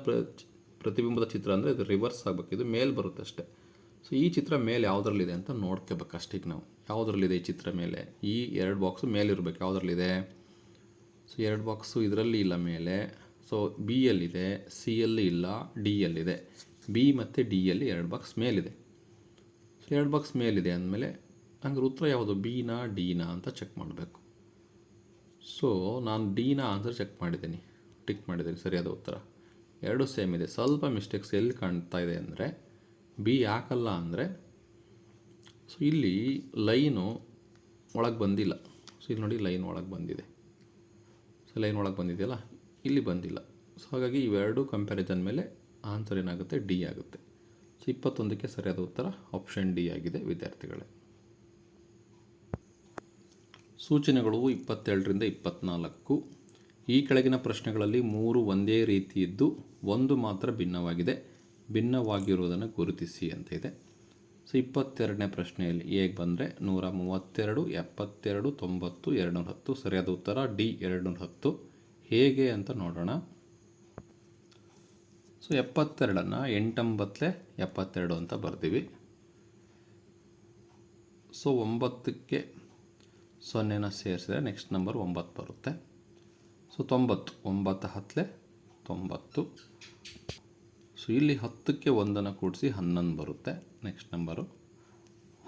A: ಪ್ರತಿಬಿಂಬದ ಚಿತ್ರ ಅಂದರೆ ಇದು ರಿವರ್ಸ್ ಆಗಬೇಕು, ಇದು ಮೇಲೆ ಬರುತ್ತೆ ಅಷ್ಟೇ. ಸೊ ಈ ಚಿತ್ರ ಮೇಲೆ ಯಾವುದ್ರಲ್ಲಿದೆ ಅಂತ ನೋಡ್ಕೋಬೇಕು ಅಷ್ಟೀಗ ನಾವು. ಯಾವುದ್ರಲ್ಲಿದೆ ಈ ಚಿತ್ರ ಮೇಲೆ? ಈ 2 ಬಾಕ್ಸು ಮೇಲಿರಬೇಕು. ಯಾವುದ್ರಲ್ಲಿದೆ? ಸೊ 2 ಬಾಕ್ಸು ಇದರಲ್ಲಿ ಇಲ್ಲ ಮೇಲೆ. ಸೊ ಬಿಯಲ್ಲಿದೆ, ಸಿಯಲ್ಲಿ ಇಲ್ಲ, ಡಿಯಲ್ಲಿದೆ. ಬಿ ಮತ್ತು ಡಿಯಲ್ಲಿ 2 ಬಾಕ್ಸ್ ಮೇಲಿದೆ. ಸೊ 2 ಬಾಕ್ಸ್ ಮೇಲಿದೆ ಅಂದಮೇಲೆ ಹಂಗೆ ಉತ್ತರ ಯಾವುದು? ಬಿನಾ ಡಿನಾ ಅಂತ ಚೆಕ್ ಮಾಡಬೇಕು. ಸೊ ನಾನು ಡಿನ ಆನ್ಸರ್ ಚೆಕ್ ಮಾಡಿದ್ದೀನಿ, ಟಿಕ್ ಮಾಡಿದ್ದೀನಿ, ಸರಿಯಾದ ಉತ್ತರ. 2 ಸೇಮ್ ಇದೆ. ಸ್ವಲ್ಪ ಮಿಸ್ಟೇಕ್ಸ್ ಎಲ್ಲಿ ಕಾಣ್ತಾ ಇದೆ ಅಂದರೆ, ಬಿ ಯಾಕಲ್ಲ ಅಂದರೆ, ಸೊ ಇಲ್ಲಿ ಲೈನು ಒಳಗೆ ಬಂದಿಲ್ಲ. ಸೊ ಇಲ್ಲಿ ನೋಡಿ, ಲೈನ್ ಒಳಗೆ ಬಂದಿದೆ. ಸೊ ಲೈನ್ ಒಳಗೆ ಬಂದಿದೆಯಲ್ಲ, ಇಲ್ಲಿ ಬಂದಿಲ್ಲ. ಸೊ ಹಾಗಾಗಿ ಇವೆರಡು ಕಂಪ್ಯಾರಿಸನ್ ಮೇಲೆ ಆನ್ಸರ್ ಏನಾಗುತ್ತೆ? ಡಿ ಆಗುತ್ತೆ. ಸೊ 21ಕ್ಕೆ ಸರಿಯಾದ ಉತ್ತರ ಆಪ್ಷನ್ ಡಿ ಆಗಿದೆ ವಿದ್ಯಾರ್ಥಿಗಳೇ. ಸೂಚನೆಗಳು 22ರಿಂದ 24. ಈ ಕೆಳಗಿನ ಪ್ರಶ್ನೆಗಳಲ್ಲಿ 3 ಒಂದೇ ರೀತಿ ಇದ್ದು 1 ಮಾತ್ರ ಭಿನ್ನವಾಗಿದೆ. ಭಿನ್ನವಾಗಿರುವುದನ್ನು ಗುರುತಿಸಿ ಅಂತ ಇದೆ. ಸೊ 22ನೇ ಪ್ರಶ್ನೆಯಲ್ಲಿ ಹೇಗೆ ಬಂದರೆ 132, 72, 90, 210. ಸರಿಯಾದ ಉತ್ತರ ಡಿ 210. ಹೇಗೆ ಅಂತ ನೋಡೋಣ. ಸೊ 72ನ್ನು 8 72 ಅಂತ ಬರ್ತೀವಿ. ಸೊ 9ಕ್ಕೆ 0ನ ಸೇರಿಸಿದ್ರೆ ನೆಕ್ಸ್ಟ್ ನಂಬರ್ 9 ಬರುತ್ತೆ. ಸೊ 90, 9 10 90. ಸೊ ಇಲ್ಲಿ 10ಕ್ಕೆ 1ನ್ನು ಕೂಡಿಸಿ 11 ಬರುತ್ತೆ. Next number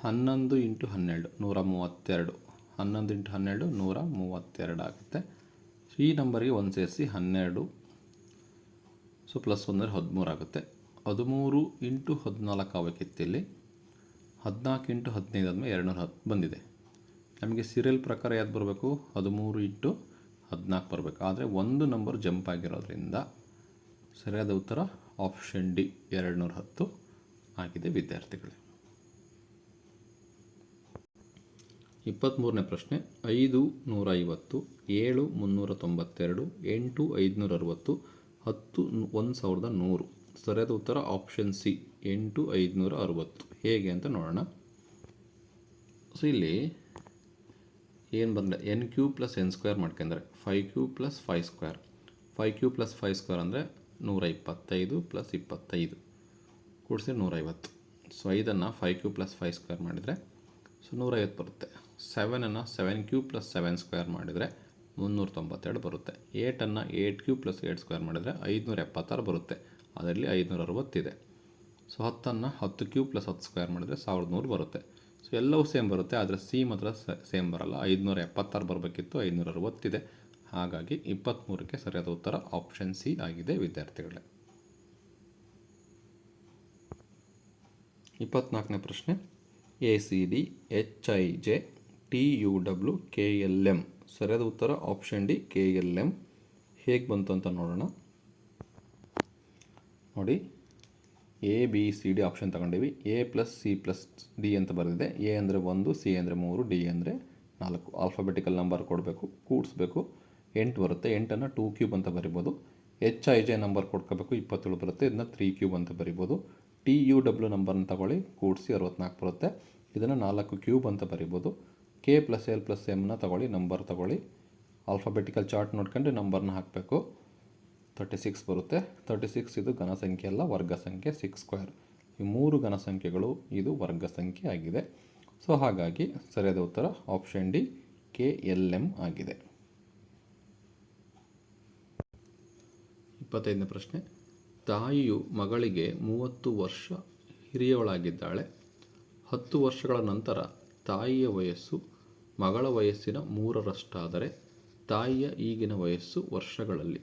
A: 11 × 12 132. 11 × 12 132 ಆಗುತ್ತೆ. ಸೊ ಈ ನಂಬರಿಗೆ 1 ಸೇರಿಸಿ 12. ಸೊ ಪ್ಲಸ್ 1 13 ಆಗುತ್ತೆ. 13 × 14 ಆಗಬೇಕಿತ್ತು. ಇಲ್ಲಿ 14 × 15 ಆದಮೇಲೆ 210 ಬಂದಿದೆ. ನಮಗೆ ಸೀರಿಯಲ್ ಪ್ರಕಾರ ಯಾವ್ದು ಬರಬೇಕು? 13 × 14 ಬರಬೇಕು. ಆದರೆ ಒಂದು ನಂಬರ್ ಜಂಪ್ ಆಗಿರೋದ್ರಿಂದ ಸರಿಯಾದ ಉತ್ತರ ಆಪ್ಷನ್ ಡಿ 210 ಆಗಿದೆ ವಿದ್ಯಾರ್ಥಿಗಳೇ. 23ನೇ ಪ್ರಶ್ನೆ, 5 150, 7 392, 8 560, 10 1100. ಸರಿಯಾದ ಉತ್ತರ ಆಪ್ಷನ್ ಸಿ 8 560. ಹೇಗೆ ಅಂತ ನೋಡೋಣ. ಸೊ ಇಲ್ಲಿ ಏನು ಬಂದರೆ n³ + n² ಮಾಡ್ಕೊಂಡ್ರೆ 5³ + 5² 5³ + 5² ಅಂದರೆ 125 + 25 ಕೂಡಿಸಿ 150. ಸೊ 5ನ್ನು 5³ + 5² ಮಾಡಿದರೆ ಸೊ 150 ಬರುತ್ತೆ. 7ನ್ನು 7³ + 7² ಮಾಡಿದರೆ 392 ಬರುತ್ತೆ. 8ನ್ನು 8³ + 8² ಮಾಡಿದರೆ 576 ಬರುತ್ತೆ. ಅದರಲ್ಲಿ 560 ಇದೆ. ಸೊ 10ನ್ನು 10³ + 10² ಮಾಡಿದರೆ 1100 ಬರುತ್ತೆ. ಸೊ ಎಲ್ಲವೂ ಸೇಮ್ ಬರುತ್ತೆ, ಆದರೆ ಸಿ ಮಾತ್ರ ಸೇಮ್ ಬರಲ್ಲ. 576 ಬರಬೇಕಿತ್ತು, 560 ಇದೆ. ಹಾಗಾಗಿ 23ಕ್ಕೆ ಸರಿಯಾದ ಉತ್ತರ ಆಪ್ಷನ್ ಸಿ ಆಗಿದೆ ವಿದ್ಯಾರ್ಥಿಗಳೇ. 24ನೇ ಪ್ರಶ್ನೆ, ACD HIJ TUW KLM. ಸರಿಯಾದ ಉತ್ತರ ಆಪ್ಷನ್ ಡಿ KLM. ಹೇಗೆ ಬಂತು ಅಂತ ನೋಡೋಣ. ನೋಡಿ, ABCD option ತಗೊಂಡಿವಿ. A + C + D ಅಂತ ಬರೆದಿದೆ. A ಅಂದರೆ 1, C ಅಂದರೆ 3, D ಅಂದರೆ 4. ಆಲ್ಫಾಬೆಟಿಕಲ್ ನಂಬರ್ ಕೊಡಬೇಕು, ಕೂಡಿಸ್ಬೇಕು. 8 ಬರುತ್ತೆ. 8ನ್ನು 2³ ಅಂತ ಬರಿಬೋದು. HIJ ನಂಬರ್ ಕೊಡ್ಕೋಬೇಕು, 27 ಬರುತ್ತೆ. ಇದನ್ನು 3³ ಅಂತ ಬರಿಬೋದು. TUW ನಂಬರ್ನ ತಗೊಳ್ಳಿ, ಕೂಡಿಸಿ 64 ಬರುತ್ತೆ. ಇದನ್ನು 4³ ಅಂತ ಬರಿಬೋದು. K + L + Mನ ತಗೊಳ್ಳಿ, ನಂಬರ್ ತಗೊಳ್ಳಿ. ಆಲ್ಫಾಬೆಟಿಕಲ್ ಚಾರ್ಟ್ ನೋಡ್ಕೊಂಡು ನಂಬರ್ನ ಹಾಕಬೇಕು. 36 ಬರುತ್ತೆ. 36 ಇದು ಘನ ಸಂಖ್ಯೆ ಅಲ್ಲ, ವರ್ಗ ಸಂಖ್ಯೆ. 6². ಈ 3 ಘನ ಸಂಖ್ಯೆಗಳು, ಇದು ವರ್ಗ ಸಂಖ್ಯೆ ಆಗಿದೆ. ಸೊ ಹಾಗಾಗಿ ಸರಿಯಾದ ಉತ್ತರ ಆಪ್ಷನ್ ಡಿ KLM ಆಗಿದೆ. 25ನೇ ಪ್ರಶ್ನೆ, ತಾಯಿಯು ಮಗಳಿಗೆ 30 ವರ್ಷ ಹಿರಿಯವಳಾಗಿದ್ದಾಳೆ. 10 ವರ್ಷಗಳ ನಂತರ ತಾಯಿಯ ವಯಸ್ಸು ಮಗಳ ವಯಸ್ಸಿನ 3ರಷ್ಟಾದರೆ ತಾಯಿಯ ಈಗಿನ ವಯಸ್ಸು ವರ್ಷಗಳಲ್ಲಿ.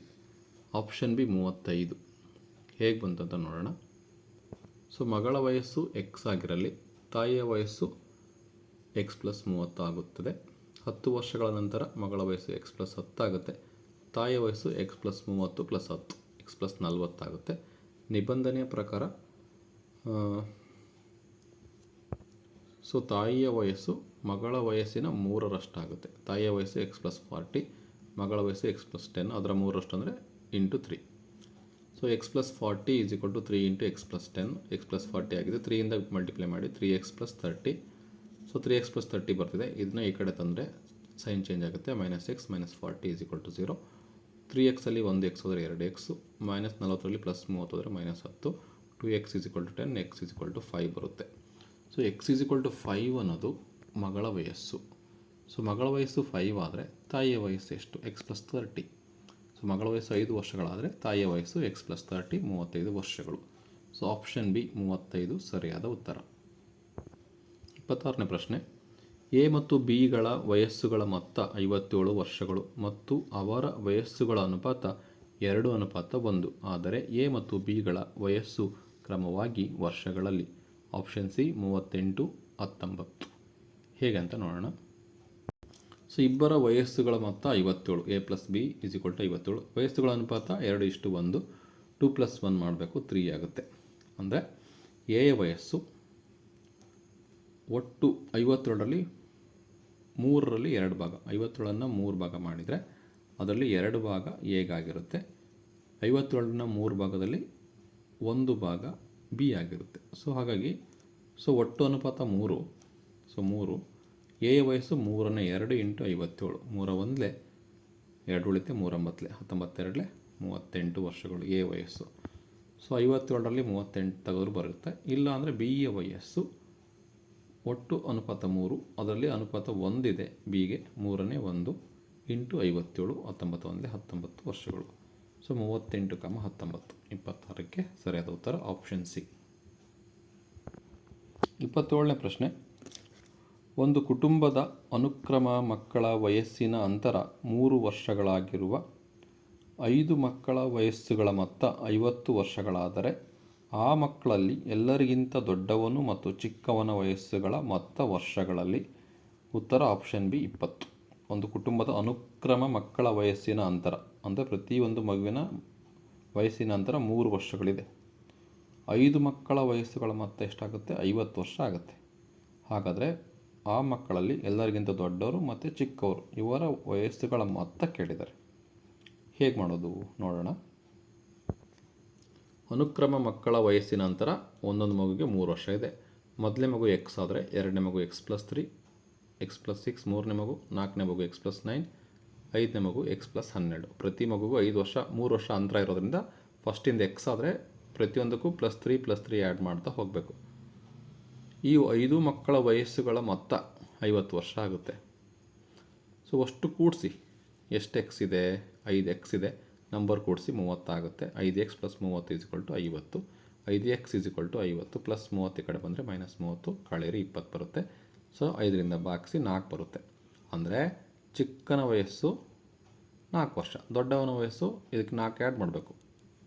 A: Option B 35. ಹೇಗೆ ಬಂತಂತ ನೋಡೋಣ. ಸೊ ಮಗಳ ವಯಸ್ಸು ಎಕ್ಸ್ ಆಗಿರಲಿ, ತಾಯಿಯ ವಯಸ್ಸು ಎಕ್ಸ್ ಪ್ಲಸ್ 30 ಆಗುತ್ತದೆ. 10 ವರ್ಷಗಳ ನಂತರ ಮಗಳ ವಯಸ್ಸು ಎಕ್ಸ್ ಪ್ಲಸ್ 10 ಆಗುತ್ತೆ. ತಾಯಿಯ ವಯಸ್ಸು X plus 30 plus 10 x plus 40 ಆಗುತ್ತೆ. ನಿಬಂಧನೆಯ ಪ್ರಕಾರ ಸೊ ತಾಯಿಯ ವಯಸ್ಸು ಮಗಳ ವಯಸ್ಸಿನ 3ರಷ್ಟಾಗುತ್ತೆ. ತಾಯಿಯ ವಯಸ್ಸು ಎಕ್ಸ್ ಪ್ಲಸ್ 40, ಮಗಳ ವಯಸ್ಸು ಎಕ್ಸ್ ಪ್ಲಸ್ 10, ಅದರ 3ರಷ್ಟು ಅಂದರೆ into 3. So x plus 40 is equal to 3 into x plus 10. X plus 40 ಆಗಿದೆ, 3ಇಂದ ಮಲ್ಟಿಪ್ಲೈ ಮಾಡಿ 3x plus 30. So 3x plus 30 ಬರ್ತಿದೆ. ಇದನ್ನ ಈ ಕಡೆ ತಂದರೆ ಸೈನ್ ಚೇಂಜ್ ಆಗುತ್ತೆ. -x - 40 is equal to 0. 3xಲ್ಲಿ 1x ಹೋದರೆ 2x, -40ರಲ್ಲಿ ಪ್ಲಸ್ 30 ಹೋದರೆ -10, 2x is equal to 10, x is equal to 5 ಬರುತ್ತೆ. So x is equal to 5 ಅನ್ನೋದು ಮಗಳ ವಯಸ್ಸು. ಸೊ ಮಗಳ ವಯಸ್ಸು 5 ಆದರೆ ತಾಯಿಯ ವಯಸ್ಸು ಎಷ್ಟು? X plus 30. ಸೊ ಮಗಳ ವಯಸ್ಸು 5 ವರ್ಷಗಳಾದರೆ ತಾಯಿಯ ವಯಸ್ಸು ಎಕ್ಸ್ ಪ್ಲಸ್ 30 35 ವರ್ಷಗಳು. ಸೊ ಆಪ್ಷನ್ ಬಿ 35 ಸರಿಯಾದ ಉತ್ತರ. 26ನೇ ಪ್ರಶ್ನೆ. ಎ ಮತ್ತು ಬಿಗಳ ವಯಸ್ಸುಗಳ ಮೊತ್ತ 57 ವರ್ಷಗಳು ಮತ್ತು ಅವರ ವಯಸ್ಸುಗಳ ಅನುಪಾತ 2:1. ಆದರೆ ಎ ಮತ್ತು ಬಿಗಳ ವಯಸ್ಸು ಕ್ರಮವಾಗಿ ವರ್ಷಗಳಲ್ಲಿ. Option C 38 19. ಹೇಗಂತ ನೋಡೋಣ. ಸೊ ಇಬ್ಬರ ವಯಸ್ಸುಗಳ ಮೊತ್ತ 57, A plus B is equal to 57. ವಯಸ್ಸುಗಳ ಅನುಪಾತ 2:1, 2 + 1 ಮಾಡಬೇಕು, 3 ಆಗುತ್ತೆ. ಅಂದರೆ ಎಯ ವಯಸ್ಸು ಒಟ್ಟು 57ರಲ್ಲಿ 3ರಲ್ಲಿ 2 ಭಾಗ, 57ನ್ನು 3 ಭಾಗ ಮಾಡಿದರೆ ಅದರಲ್ಲಿ 2 ಭಾಗ ಎಗಾಗಿರುತ್ತೆ. 57ನ 3 ಭಾಗದಲ್ಲಿ 1 ಭಾಗ ಬಿ ಆಗಿರುತ್ತೆ. ಸೊ ಹಾಗಾಗಿ ಒಟ್ಟು ಅನುಪಾತ 3. ಸೊ 3, ಎಯ ವಯಸ್ಸು 3ನೇ 2 ಇಂಟು 57, 3 1 2 ಉಳಿತೆ 3 9 19 38 ವರ್ಷಗಳು ಎ ವಯಸ್ಸು. ಸೊ 57ರಲ್ಲಿ 38 ತೆಗೆದ್ರು ಬರುತ್ತೆ. ಇಲ್ಲ ಅಂದರೆ ಬಿ ಯ ವಯಸ್ಸು ಒಟ್ಟು ಅನುಪಾತ 3, ಅದರಲ್ಲಿ ಅನುಪಾತ 1 ಇದೆ ಬಿಗೆ, 3ನೇ 1 ಇಂಟು 57, 19 19 ವರ್ಷಗಳು. ಸೊ 38, 19 26ಕ್ಕೆ ಸರಿಯಾದ ಉತ್ತರ ಆಪ್ಷನ್ ಸಿ. 27ನೇ ಪ್ರಶ್ನೆ. ಒಂದು ಕುಟುಂಬದ ಅನುಕ್ರಮ ಮಕ್ಕಳ ವಯಸ್ಸಿನ ಅಂತರ 3 ವರ್ಷಗಳಾಗಿರುವ 5 ಮಕ್ಕಳ ವಯಸ್ಸುಗಳ ಮೊತ್ತ 50 ವರ್ಷಗಳಾದರೆ ಆ ಮಕ್ಕಳಲ್ಲಿ ಎಲ್ಲರಿಗಿಂತ ದೊಡ್ಡವನು ಮತ್ತು ಚಿಕ್ಕವನ ವಯಸ್ಸುಗಳ ಮೊತ್ತ ವರ್ಷಗಳಲ್ಲಿ. ಉತ್ತರ ಆಪ್ಷನ್ ಬಿ 20. ಒಂದು ಕುಟುಂಬದ ಅನುಕ್ರಮ ಮಕ್ಕಳ ವಯಸ್ಸಿನ ಅಂತರ ಅಂದರೆ ಪ್ರತಿಯೊಂದು ಮಗುವಿನ ವಯಸ್ಸಿನ ಅಂತರ 3 ವರ್ಷಗಳಿದೆ. 5 ಮಕ್ಕಳ ವಯಸ್ಸುಗಳ ಮೊತ್ತ ಎಷ್ಟಾಗುತ್ತೆ? 50 ವರ್ಷ ಆಗುತ್ತೆ. ಹಾಗಾದರೆ ಆ ಮಕ್ಕಳಲ್ಲಿ ಎಲ್ಲರಿಗಿಂತ ದೊಡ್ಡವರು ಮತ್ತು ಚಿಕ್ಕವರು ಇವರ ವಯಸ್ಸುಗಳ ಮೊತ್ತ ಕೇಳಿದ್ದಾರೆ. ಹೇಗೆ ಮಾಡೋದು ನೋಡೋಣ. ಅನುಕ್ರಮ ಮಕ್ಕಳ ವಯಸ್ಸಿನ ಅಂತರ ಒಂದೊಂದು ಮಗುವಿಗೆ 3 ವರ್ಷ ಇದೆ. ಮೊದಲನೇ ಮಗು ಎಕ್ಸ್ ಆದರೆ ಎರಡನೇ ಮಗು ಎಕ್ಸ್ ಪ್ಲಸ್ 3, ಎಕ್ಸ್ ಪ್ಲಸ್ 6, ಮೂರನೇ ಮಗು, ನಾಲ್ಕನೇ ಮಗು ಎಕ್ಸ್ ಪ್ಲಸ್ 9, ಐದನೇ ಮಗು ಎಕ್ಸ್ ಪ್ಲಸ್ 12. ಪ್ರತಿ ಮಗುಗೂ 5 ವರ್ಷ 3 ವರ್ಷ ಅಂತರ ಇರೋದ್ರಿಂದ ಫಸ್ಟಿಂದ ಎಕ್ಸ್ ಆದರೆ ಪ್ರತಿಯೊಂದಕ್ಕೂ +3 ಆ್ಯಡ್ ಮಾಡ್ತಾ ಹೋಗಬೇಕು. ಈ 5 ಮಕ್ಕಳ ವಯಸ್ಸುಗಳ ಮೊತ್ತ 50 ವರ್ಷ ಆಗುತ್ತೆ. ಸೊ ಅಷ್ಟು ಕೂಡಿಸಿ ಎಷ್ಟು ಎಕ್ಸ್ ಇದೆ? 5 ಎಕ್ಸ್ ಇದೆ. ನಂಬರ್ ಕೂಡಿಸಿ 30 ಆಗುತ್ತೆ. 5x + 30 = 50. 5x = 50 ಪ್ಲಸ್ 30 ಕಡೆ ಬಂದರೆ -30 ಕಳೆಯಿರಿ 20 ಬರುತ್ತೆ. ಸೊ 5ರಿಂದ ಭಾಗಿಸಿ 4 ಬರುತ್ತೆ. ಅಂದರೆ ಚಿಕ್ಕನ ವಯಸ್ಸು 4 ವರ್ಷ, ದೊಡ್ಡವನ ವಯಸ್ಸು ಇದಕ್ಕೆ 4 ಆ್ಯಡ್ ಮಾಡಬೇಕು.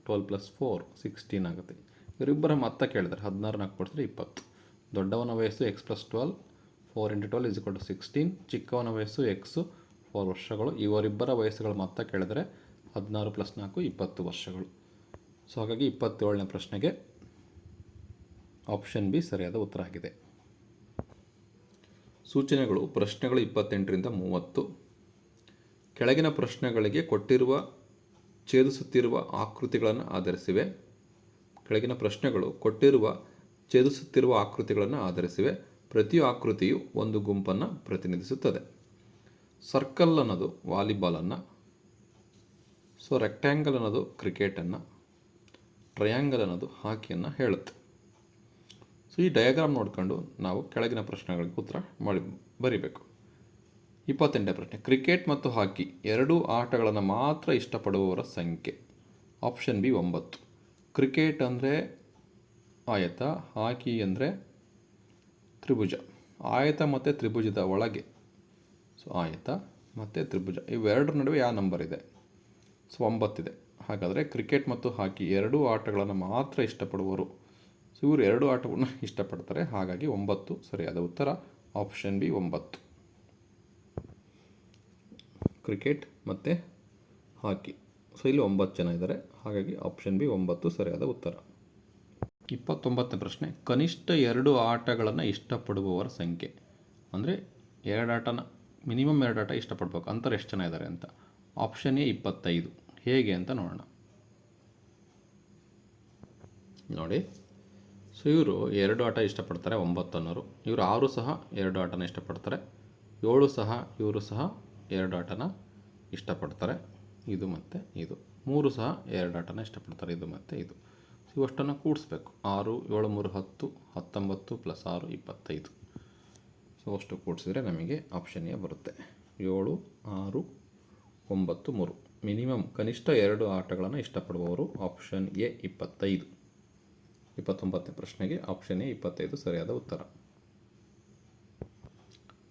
A: 12 + 4 16 ಆಗುತ್ತೆ. ಇವರಿಬ್ಬರ ಮೊತ್ತ ಕೇಳಿದರೆ 16 4 ಕೊಡಿಸಿದ್ರೆ 20. ದೊಡ್ಡವನ ವಯಸ್ಸು x + 12, 4 × 12 = 16. ಚಿಕ್ಕವನ ವಯಸ್ಸು x 4 ವರ್ಷಗಳು. ಇವರಿಬ್ಬರ ವಯಸ್ಸುಗಳ ಮೊತ್ತ ಕೇಳಿದರೆ 16 + 4 20 ವರ್ಷಗಳು. ಸೊ ಹಾಗಾಗಿ 27ನೇ ಪ್ರಶ್ನೆಗೆ ಆಪ್ಷನ್ ಬಿ ಸರಿಯಾದ ಉತ್ತರ ಆಗಿದೆ. ಸೂಚನೆಗಳು. ಪ್ರಶ್ನೆಗಳು 28ರಿಂದ 30. ಕೆಳಗಿನ ಪ್ರಶ್ನೆಗಳಿಗೆ ಕೊಟ್ಟಿರುವ ಛೇದಿಸುತ್ತಿರುವ ಆಕೃತಿಗಳನ್ನು ಆಧರಿಸಿವೆ. ಕೆಳಗಿನ ಪ್ರಶ್ನೆಗಳು ಕೊಟ್ಟಿರುವ ಛೇದಿಸುತ್ತಿರುವ ಆಕೃತಿಗಳನ್ನು ಆಧರಿಸಿವೆ. ಪ್ರತಿ ಆಕೃತಿಯು ಒಂದು ಗುಂಪನ್ನು ಪ್ರತಿನಿಧಿಸುತ್ತದೆ. ಸರ್ಕಲ್ ಅನ್ನೋದು ವಾಲಿಬಾಲನ್ನು, ಸೊ ರೆಕ್ಟ್ಯಾಂಗಲ್ ಅನ್ನೋದು ಕ್ರಿಕೆಟನ್ನು, ಟ್ರಯಾಂಗಲ್ ಅನ್ನೋದು ಹಾಕಿಯನ್ನು ಹೇಳುತ್ತೆ. ಸೊ ಈ ಡಯಾಗ್ರಾಮ್ ನೋಡ್ಕೊಂಡು ನಾವು ಕೆಳಗಿನ ಪ್ರಶ್ನೆಗಳಿಗೆ ಉತ್ತರ ಬರೀಬೇಕು. 28ನೇ ಪ್ರಶ್ನೆ. ಕ್ರಿಕೆಟ್ ಮತ್ತು ಹಾಕಿ ಎರಡೂ ಆಟಗಳನ್ನು ಮಾತ್ರ ಇಷ್ಟಪಡುವವರ ಸಂಖ್ಯೆ. Option B 9. ಕ್ರಿಕೆಟ್ ಅಂದರೆ ಆಯತ, ಹಾಕಿ ಅಂದರೆ ತ್ರಿಭುಜ. ಆಯತ ಮತ್ತು ತ್ರಿಭುಜದ ಒಳಗೆ, ಸೊ ಆಯತ ಮತ್ತು ತ್ರಿಭುಜ ಇವೆರಡರ ನಡುವೆ ಯಾವ ನಂಬರ್ ಇದೆ? ಸೊ 9 ಇದೆ. ಹಾಗಾದರೆ ಕ್ರಿಕೆಟ್ ಮತ್ತು ಹಾಕಿ ಎರಡೂ ಆಟಗಳನ್ನು ಮಾತ್ರ ಇಷ್ಟಪಡುವವರು. ಸೊ ಇವರು ಎರಡು ಆಟವನ್ನು ಇಷ್ಟಪಡ್ತಾರೆ, ಹಾಗಾಗಿ 9 ಸರಿಯಾದ ಉತ್ತರ ಆಪ್ಷನ್ ಬಿ 9. ಕ್ರಿಕೆಟ್ ಮತ್ತು ಹಾಕಿ, ಸೊ ಇಲ್ಲಿ 9 ಜನ ಇದ್ದಾರೆ, ಹಾಗಾಗಿ ಆಪ್ಷನ್ ಬಿ 9 ಸರಿಯಾದ ಉತ್ತರ. 29ನೇ ಪ್ರಶ್ನೆ, ಕನಿಷ್ಠ 2 ಆಟಗಳನ್ನು ಇಷ್ಟಪಡುವವರ ಸಂಖ್ಯೆ. ಅಂದರೆ 2 ಆಟನ ಮಿನಿಮಮ್ 2 ಆಟ ಇಷ್ಟಪಡ್ಬೇಕು, ಅಂತಾರೆ ಎಷ್ಟು ಜನ ಇದ್ದಾರೆ ಅಂತ. Option A 25. ಹೇಗೆ ಅಂತ ನೋಡೋಣ. ನೋಡಿ, ಸೊ ಇವರು 2 ಆಟ ಇಷ್ಟಪಡ್ತಾರೆ 9 ಅನ್ನೋರು. ಇವರು 6 ಸಹ 2 ಆಟನ ಇಷ್ಟಪಡ್ತಾರೆ. 7 ಸಹ ಇವರು ಸಹ 2 ಆಟನ ಇಷ್ಟಪಡ್ತಾರೆ, ಇದು ಮತ್ತು ಇದು. 3 ಸಹ 2 ಆಟನ ಇಷ್ಟಪಡ್ತಾರೆ, ಇದು ಮತ್ತು ಇದು. ಇವಷ್ಟನ್ನು ಕೂಡಿಸ್ಬೇಕು. 6, 7, 3, 10, 19 + 6 25. ಸೊ ಅಷ್ಟು ಕೂಡಿಸಿದ್ರೆ ನಮಗೆ ಆಪ್ಷನ್ ಎ ಬರುತ್ತೆ. 7, 6, 9, 3. ಮಿನಿಮಮ್ ಕನಿಷ್ಠ 2 ಆಟಗಳನ್ನು ಇಷ್ಟಪಡುವವರು ಆಪ್ಷನ್ ಎ 25. 29ನೇ ಪ್ರಶ್ನೆಗೆ ಆಪ್ಷನ್ ಎ 25 ಸರಿಯಾದ ಉತ್ತರ.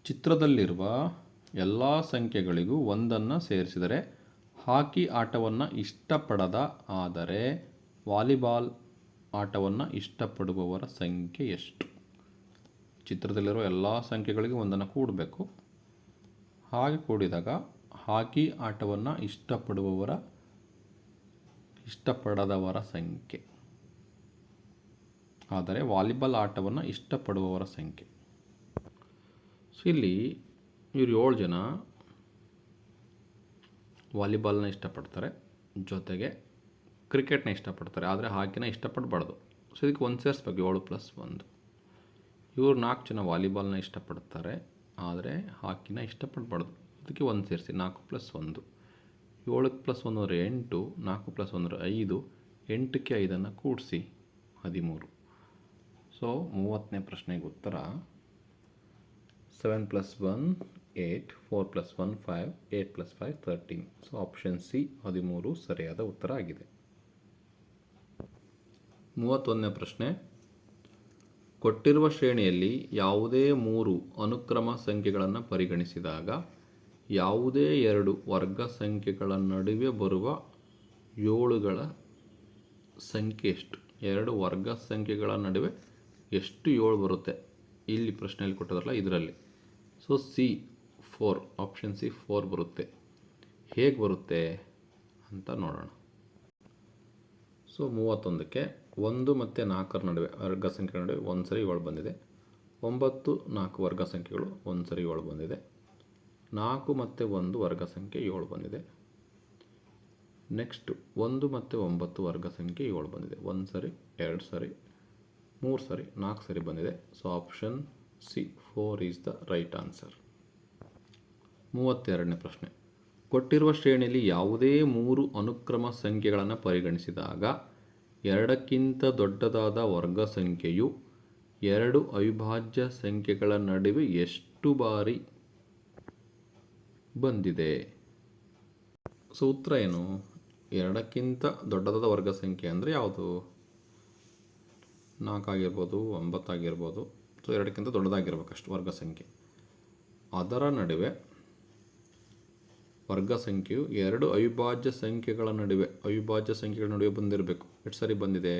A: ಚಿತ್ರದಲ್ಲಿರುವ ಎಲ್ಲ ಸಂಖ್ಯೆಗಳಿಗೂ 1 ಸೇರಿಸಿದರೆ ಹಾಕಿ ಆಟವನ್ನು ಇಷ್ಟಪಡದ ಆದರೆ ವಾಲಿಬಾಲ್ ಆಟವನ್ನು ಇಷ್ಟಪಡುವವರ ಸಂಖ್ಯೆ ಎಷ್ಟು? ಚಿತ್ರದಲ್ಲಿರುವ ಎಲ್ಲ ಸಂಖ್ಯೆಗಳಿಗೂ 1 ಕೂಡಬೇಕು. ಹಾಗೆ ಕೂಡಿದಾಗ ಹಾಕಿ ಆಟವನ್ನು ಇಷ್ಟಪಡದವರ ಸಂಖ್ಯೆ, ಆದರೆ ವಾಲಿಬಾಲ್ ಆಟವನ್ನು ಇಷ್ಟಪಡುವವರ ಸಂಖ್ಯೆ. ಸೊ ಇಲ್ಲಿ ಇವರು 7 ಜನ ವಾಲಿಬಾಲ್ನ ಇಷ್ಟಪಡ್ತಾರೆ, ಜೊತೆಗೆ ಕ್ರಿಕೆಟ್ನ ಇಷ್ಟಪಡ್ತಾರೆ, ಆದರೆ ಹಾಕಿನ ಇಷ್ಟಪಡಬಾರ್ದು. ಸೊ ಇದಕ್ಕೆ 1 ಸೇರಿಸ್ಬೇಕು, 7 + 1. ಇವರು 4 ಜನ ವಾಲಿಬಾಲ್ನ ಇಷ್ಟಪಡ್ತಾರೆ, ಆದರೆ ಹಾಕಿನ ಇಷ್ಟಪಡಬಾರ್ದು. ಅದಕ್ಕೆ 1 ಸೇರಿಸಿ, 4 + 1. 7 + 1 ಅಂದರೆ 8, 4 + 1 ಅಂದರೆ 5. 8ಕ್ಕೆ 5 ಕೂಡಿಸಿ 13. ಸೊ 30ನೇ ಪ್ರಶ್ನೆಗೆ ಉತ್ತರ 7 + 1 8, 4 + 1 5, 8 + 5 13. ಸೊ ಆಪ್ಷನ್ ಸಿ 13 ಸರಿಯಾದ ಉತ್ತರ ಆಗಿದೆ. 31ನೇ ಪ್ರಶ್ನೆ, ಕೊಟ್ಟಿರುವ ಶ್ರೇಣಿಯಲ್ಲಿ ಯಾವುದೇ 3 ಅನುಕ್ರಮ ಸಂಖ್ಯೆಗಳನ್ನು ಪರಿಗಣಿಸಿದಾಗ ಯಾವುದೇ 2 ವರ್ಗ ಸಂಖ್ಯೆಗಳ ನಡುವೆ ಬರುವ 7ಗಳ ಸಂಖ್ಯೆ ಎಷ್ಟು? 2 ವರ್ಗ ಸಂಖ್ಯೆಗಳ ನಡುವೆ ಎಷ್ಟು 7 ಬರುತ್ತೆ? ಇಲ್ಲಿ ಪ್ರಶ್ನೆಯಲ್ಲಿ ಕೊಟ್ಟಿದ್ರಲ್ಲ ಇದರಲ್ಲಿ. ಸೊ ಸಿ 4, ಆಪ್ಷನ್ ಸಿ 4 ಬರುತ್ತೆ. ಹೇಗೆ ಬರುತ್ತೆ ಅಂತ ನೋಡೋಣ. ಸೊ 31ಕ್ಕೆ 1 ಮತ್ತು 4ರ ನಡುವೆ ವರ್ಗ ಸಂಖ್ಯೆಗಳ ನಡುವೆ 1 ಸರಿ 7 ಬಂದಿದೆ. 9, 4 ವರ್ಗ ಸಂಖ್ಯೆಗಳು 1 ಸರಿ 7 ಬಂದಿದೆ. 4 ಮತ್ತು 1 ವರ್ಗ ಸಂಖ್ಯೆ 7 ಬಂದಿದೆ. ನೆಕ್ಸ್ಟ್ 1 ಮತ್ತು 9 ವರ್ಗ ಸಂಖ್ಯೆ 7 ಬಂದಿದೆ. 1 ಸರಿ, 2 ಸರಿ, 3 ಸರಿ, 4 ಸರಿ ಬಂದಿದೆ. So option C 4 is the right answer. 32ನೇ ಪ್ರಶ್ನೆ, ಕೊಟ್ಟಿರುವ ಶ್ರೇಣಿಯಲ್ಲಿ ಯಾವುದೇ 3 ಅನುಕ್ರಮ ಸಂಖ್ಯೆಗಳನ್ನು ಪರಿಗಣಿಸಿದಾಗ 2ಕ್ಕಿಂತ ದೊಡ್ಡದಾದ ವರ್ಗ ಸಂಖ್ಯೆಯು 2 ಅವಿಭಾಜ್ಯ ಸಂಖ್ಯೆಗಳ ನಡುವೆ ಎಷ್ಟು ಬಾರಿ ಬಂದಿದೆ? ಸೊ ಉತ್ತರ ಏನು? 2ಕ್ಕಿಂತ ದೊಡ್ಡದಾದ ವರ್ಗ ಸಂಖ್ಯೆ ಅಂದರೆ ಯಾವುದು? 4 ಆಗಿರ್ಬೋದು, 9 ಆಗಿರ್ಬೋದು. ಸೊ 2ಕ್ಕಿಂತ ದೊಡ್ಡದಾಗಿರ್ಬೇಕಷ್ಟು ವರ್ಗ ಸಂಖ್ಯೆ. ಅದರ ನಡುವೆ ವರ್ಗ ಸಂಖ್ಯೆಯು 2 ಅವಿಭಾಜ್ಯ ಸಂಖ್ಯೆಗಳ ನಡುವೆ ಬಂದಿರಬೇಕು. ಎಷ್ಟು ಸರಿ ಬಂದಿದೆ?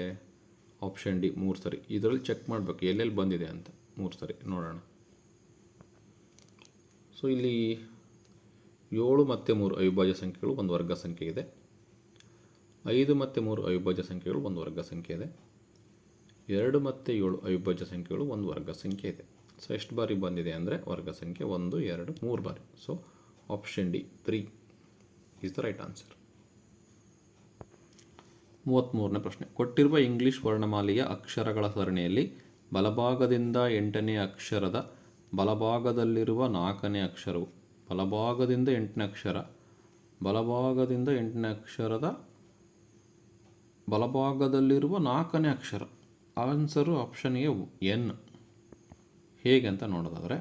A: ಆಪ್ಷನ್ ಡಿ 3 ಸರಿ. ಇದರಲ್ಲಿ ಚೆಕ್ ಮಾಡಬೇಕು ಎಲ್ಲೆಲ್ಲಿ ಬಂದಿದೆ ಅಂತ. 3 ಸರಿ ನೋಡೋಣ. ಸೊ ಇಲ್ಲಿ 7 ಮತ್ತು 3 ಅವಿಭಾಜ್ಯ ಸಂಖ್ಯೆಗಳು ಒಂದು ವರ್ಗ ಸಂಖ್ಯೆ ಇದೆ. 5 ಮತ್ತು 3 ಅವಿಭಾಜ್ಯ ಸಂಖ್ಯೆಗಳು ಒಂದು ವರ್ಗ ಸಂಖ್ಯೆ ಇದೆ. 2 ಮತ್ತು 7 ಅವಿಭಾಜ್ಯ ಸಂಖ್ಯೆಗಳು ಒಂದು ವರ್ಗ ಸಂಖ್ಯೆ ಇದೆ. ಸೊ ಎಷ್ಟು ಬಾರಿ ಬಂದಿದೆ ಅಂದರೆ ವರ್ಗ ಸಂಖ್ಯೆ 1, 2, 3 ಬಾರಿ. So option D 3 is the right answer. 33ನೇ ಪ್ರಶ್ನೆ, ಕೊಟ್ಟಿರುವ ಇಂಗ್ಲಿಷ್ ವರ್ಣಮಾಲೆಯ ಅಕ್ಷರಗಳ ಸರಣಿಯಲ್ಲಿ ಬಲಭಾಗದಿಂದ 8ನೇ ಅಕ್ಷರದ ಬಲಭಾಗದಲ್ಲಿರುವ 4ನೇ ಅಕ್ಷರವು ಬಲಭಾಗದಿಂದ 8ನೇ ಅಕ್ಷರದ ಬಲಭಾಗದಲ್ಲಿರುವ 4ನೇ ಅಕ್ಷರ. Answer option A N. ಹೇಗೆ ಅಂತ ನೋಡೋದಾದರೆ,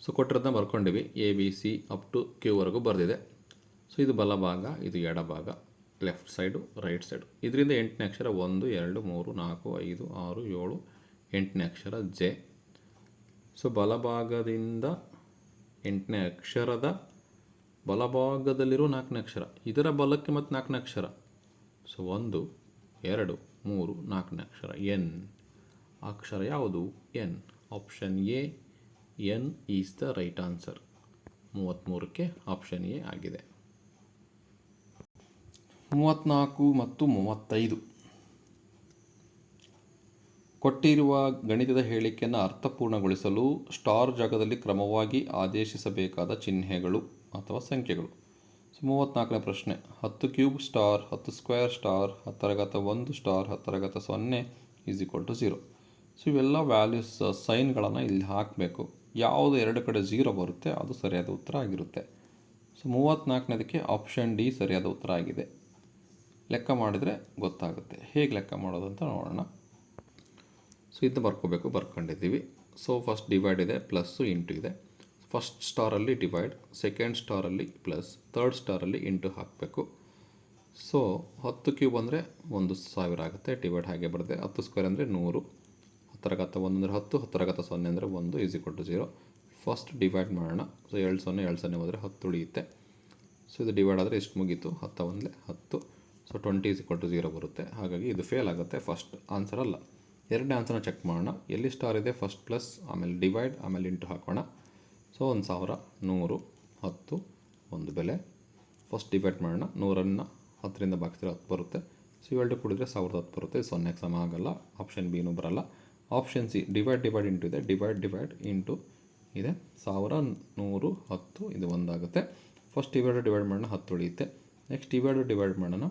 A: ಸೊ ಕೊಟ್ಟಿರೋದನ್ನ ಬರ್ಕೊಂಡಿವಿ. A B C up to ಕ್ಯೂವರೆಗೂ ಬರೆದಿದೆ. ಸೊ ಇದು ಬಲಭಾಗ, ಇದು ಎಡಭಾಗ, ಲೆಫ್ಟ್ ಸೈಡು, ರೈಟ್ ಸೈಡು. ಇದರಿಂದ 8ನೇ ಅಕ್ಷರ 1, 2, 3, 4, 5, 6, 7. 8ನೇ ಅಕ್ಷರ ಜೆ. ಸೊ ಬಲಭಾಗದಿಂದ 8ನೇ ಅಕ್ಷರದ ಬಲಭಾಗದಲ್ಲಿರೋ 4ನೇ ಅಕ್ಷರ, ಇದರ ಬಲಕ್ಕೆ ಮತ್ತು 4ನೇ ಅಕ್ಷರ. ಸೊ 1 2 3 4ನೇ ಅಕ್ಷರ ಎನ್. ಅಕ್ಷರ ಯಾವುದು? N. Option A, N is the right answer. 33ಕ್ಕೆ ಆಪ್ಷನ್ ಎ ಆಗಿದೆ. 34 ಮತ್ತು 35. ಕೊಟ್ಟಿರುವ ಗಣಿತದ ಹೇಳಿಕೆಯನ್ನು ಅರ್ಥಪೂರ್ಣಗೊಳಿಸಲು ಸ್ಟಾರ್ ಜಾಗದಲ್ಲಿ ಕ್ರಮವಾಗಿ ಆದೇಶಿಸಬೇಕಾದ ಚಿಹ್ನೆಗಳು ಅಥವಾ ಸಂಖ್ಯೆಗಳು. ಸೊ 34ನೇ ಪ್ರಶ್ನೆ, 10 cube star 10 square star 10⁻1 star 10⁻0 = 0. So ಇವೆಲ್ಲ ವ್ಯಾಲ್ಯೂಸ್ ಸೈನ್ಗಳನ್ನು ಇಲ್ಲಿ ಹಾಕಬೇಕು. ಯಾವುದು ಎರಡು ಕಡೆ 0 ಬರುತ್ತೆ ಅದು ಸರಿಯಾದ ಉತ್ತರ ಆಗಿರುತ್ತೆ. ಸೊ 34ನೇದಕ್ಕೆ ಆಪ್ಷನ್ ಡಿ ಸರಿಯಾದ ಉತ್ತರ ಆಗಿದೆ. ಲೆಕ್ಕ ಮಾಡಿದರೆ ಗೊತ್ತಾಗುತ್ತೆ. ಹೇಗೆ ಲೆಕ್ಕ ಮಾಡೋದು ಅಂತ ನೋಡೋಣ. ಸೊ ಇದು ಬರ್ಕೋಬೇಕು, ಬರ್ಕೊಂಡಿದ್ದೀವಿ. ಸೊ ಫಸ್ಟ್ ಡಿವೈಡ್ ಇದೆ, ಪ್ಲಸ್ಸು ಇಂಟು ಇದೆ. ಫಸ್ಟ್ ಸ್ಟಾರಲ್ಲಿ ಡಿವೈಡ್, ಸೆಕೆಂಡ್ ಸ್ಟಾರಲ್ಲಿ ಪ್ಲಸ್, ಥರ್ಡ್ ಸ್ಟಾರಲ್ಲಿ ಇಂಟು ಹಾಕಬೇಕು. ಸೊ 10 ಕ್ಯೂಬ್ ಅಂದರೆ 1000 ಆಗುತ್ತೆ. ಡಿವೈಡ್ ಹಾಗೆ ಬರುತ್ತೆ. 10 ಸ್ಕ್ವೇರ್ ಅಂದರೆ 100, 10⁻1 ಅಂದರೆ 10, 10⁻0 ಅಂದರೆ 1 = 0. ಫಸ್ಟ್ ಡಿವೈಡ್ ಮಾಡೋಣ. ಸೊ 2 0 ಹೋದರೆ 10 ಉಳಿಯುತ್ತೆ. ಸೊ ಇದು ಡಿವೈಡ್ ಆದರೆ ಇಷ್ಟು ಮುಗೀತು. 10 1 10. ಸೊ 20 = 0 ಬರುತ್ತೆ. ಹಾಗಾಗಿ ಇದು ಫೇಲ್ ಆಗುತ್ತೆ, ಫಸ್ಟ್ ಆನ್ಸರ್ ಅಲ್ಲ. ಎರಡನೇ ಆನ್ಸರ್ನ ಚೆಕ್ ಮಾಡೋಣ. ಎಲ್ಲಿ ಸ್ಟಾರ್ ಇದೆ ಫಸ್ಟ್ ಪ್ಲಸ್, ಆಮೇಲೆ ಡಿವೈಡ್, ಆಮೇಲೆ ಇಂಟು ಹಾಕೋಣ. ಸೊ 1000 100 10 ಒಂದು ಬೆಲೆ. ಫಸ್ಟ್ ಡಿವೈಡ್ ಮಾಡೋಣ. 100ನ್ನು 10ರಿಂದ ಭಾಗಿಸಿದ್ರೆ 10 ಬರುತ್ತೆ. ಸೊ ಇವೆರಡು ಕೂಡಿದ್ರೆ 1010 ಬರುತ್ತೆ. 0ಕ್ಕೆ ಸಮ ಆಗಲ್ಲ. ಆಪ್ಷನ್ ಬಿನೂ ಬರಲ್ಲ. ಆಪ್ಷನ್ ಸಿ ಡಿವೈಡ್ ಇಂಟು ಇದೆ, ಡಿವೈಡ್ ಇಂಟು ಇದೆ. 1000 100 10 ಇದು ಒಂದಾಗುತ್ತೆ. ಫಸ್ಟ್ ಡಿವೈಡ್ ಮಾಡೋಣ, 10 ಉಳಿಯುತ್ತೆ. ನೆಕ್ಸ್ಟ್ ಡಿವೈಡ್ ಮಾಡೋಣ,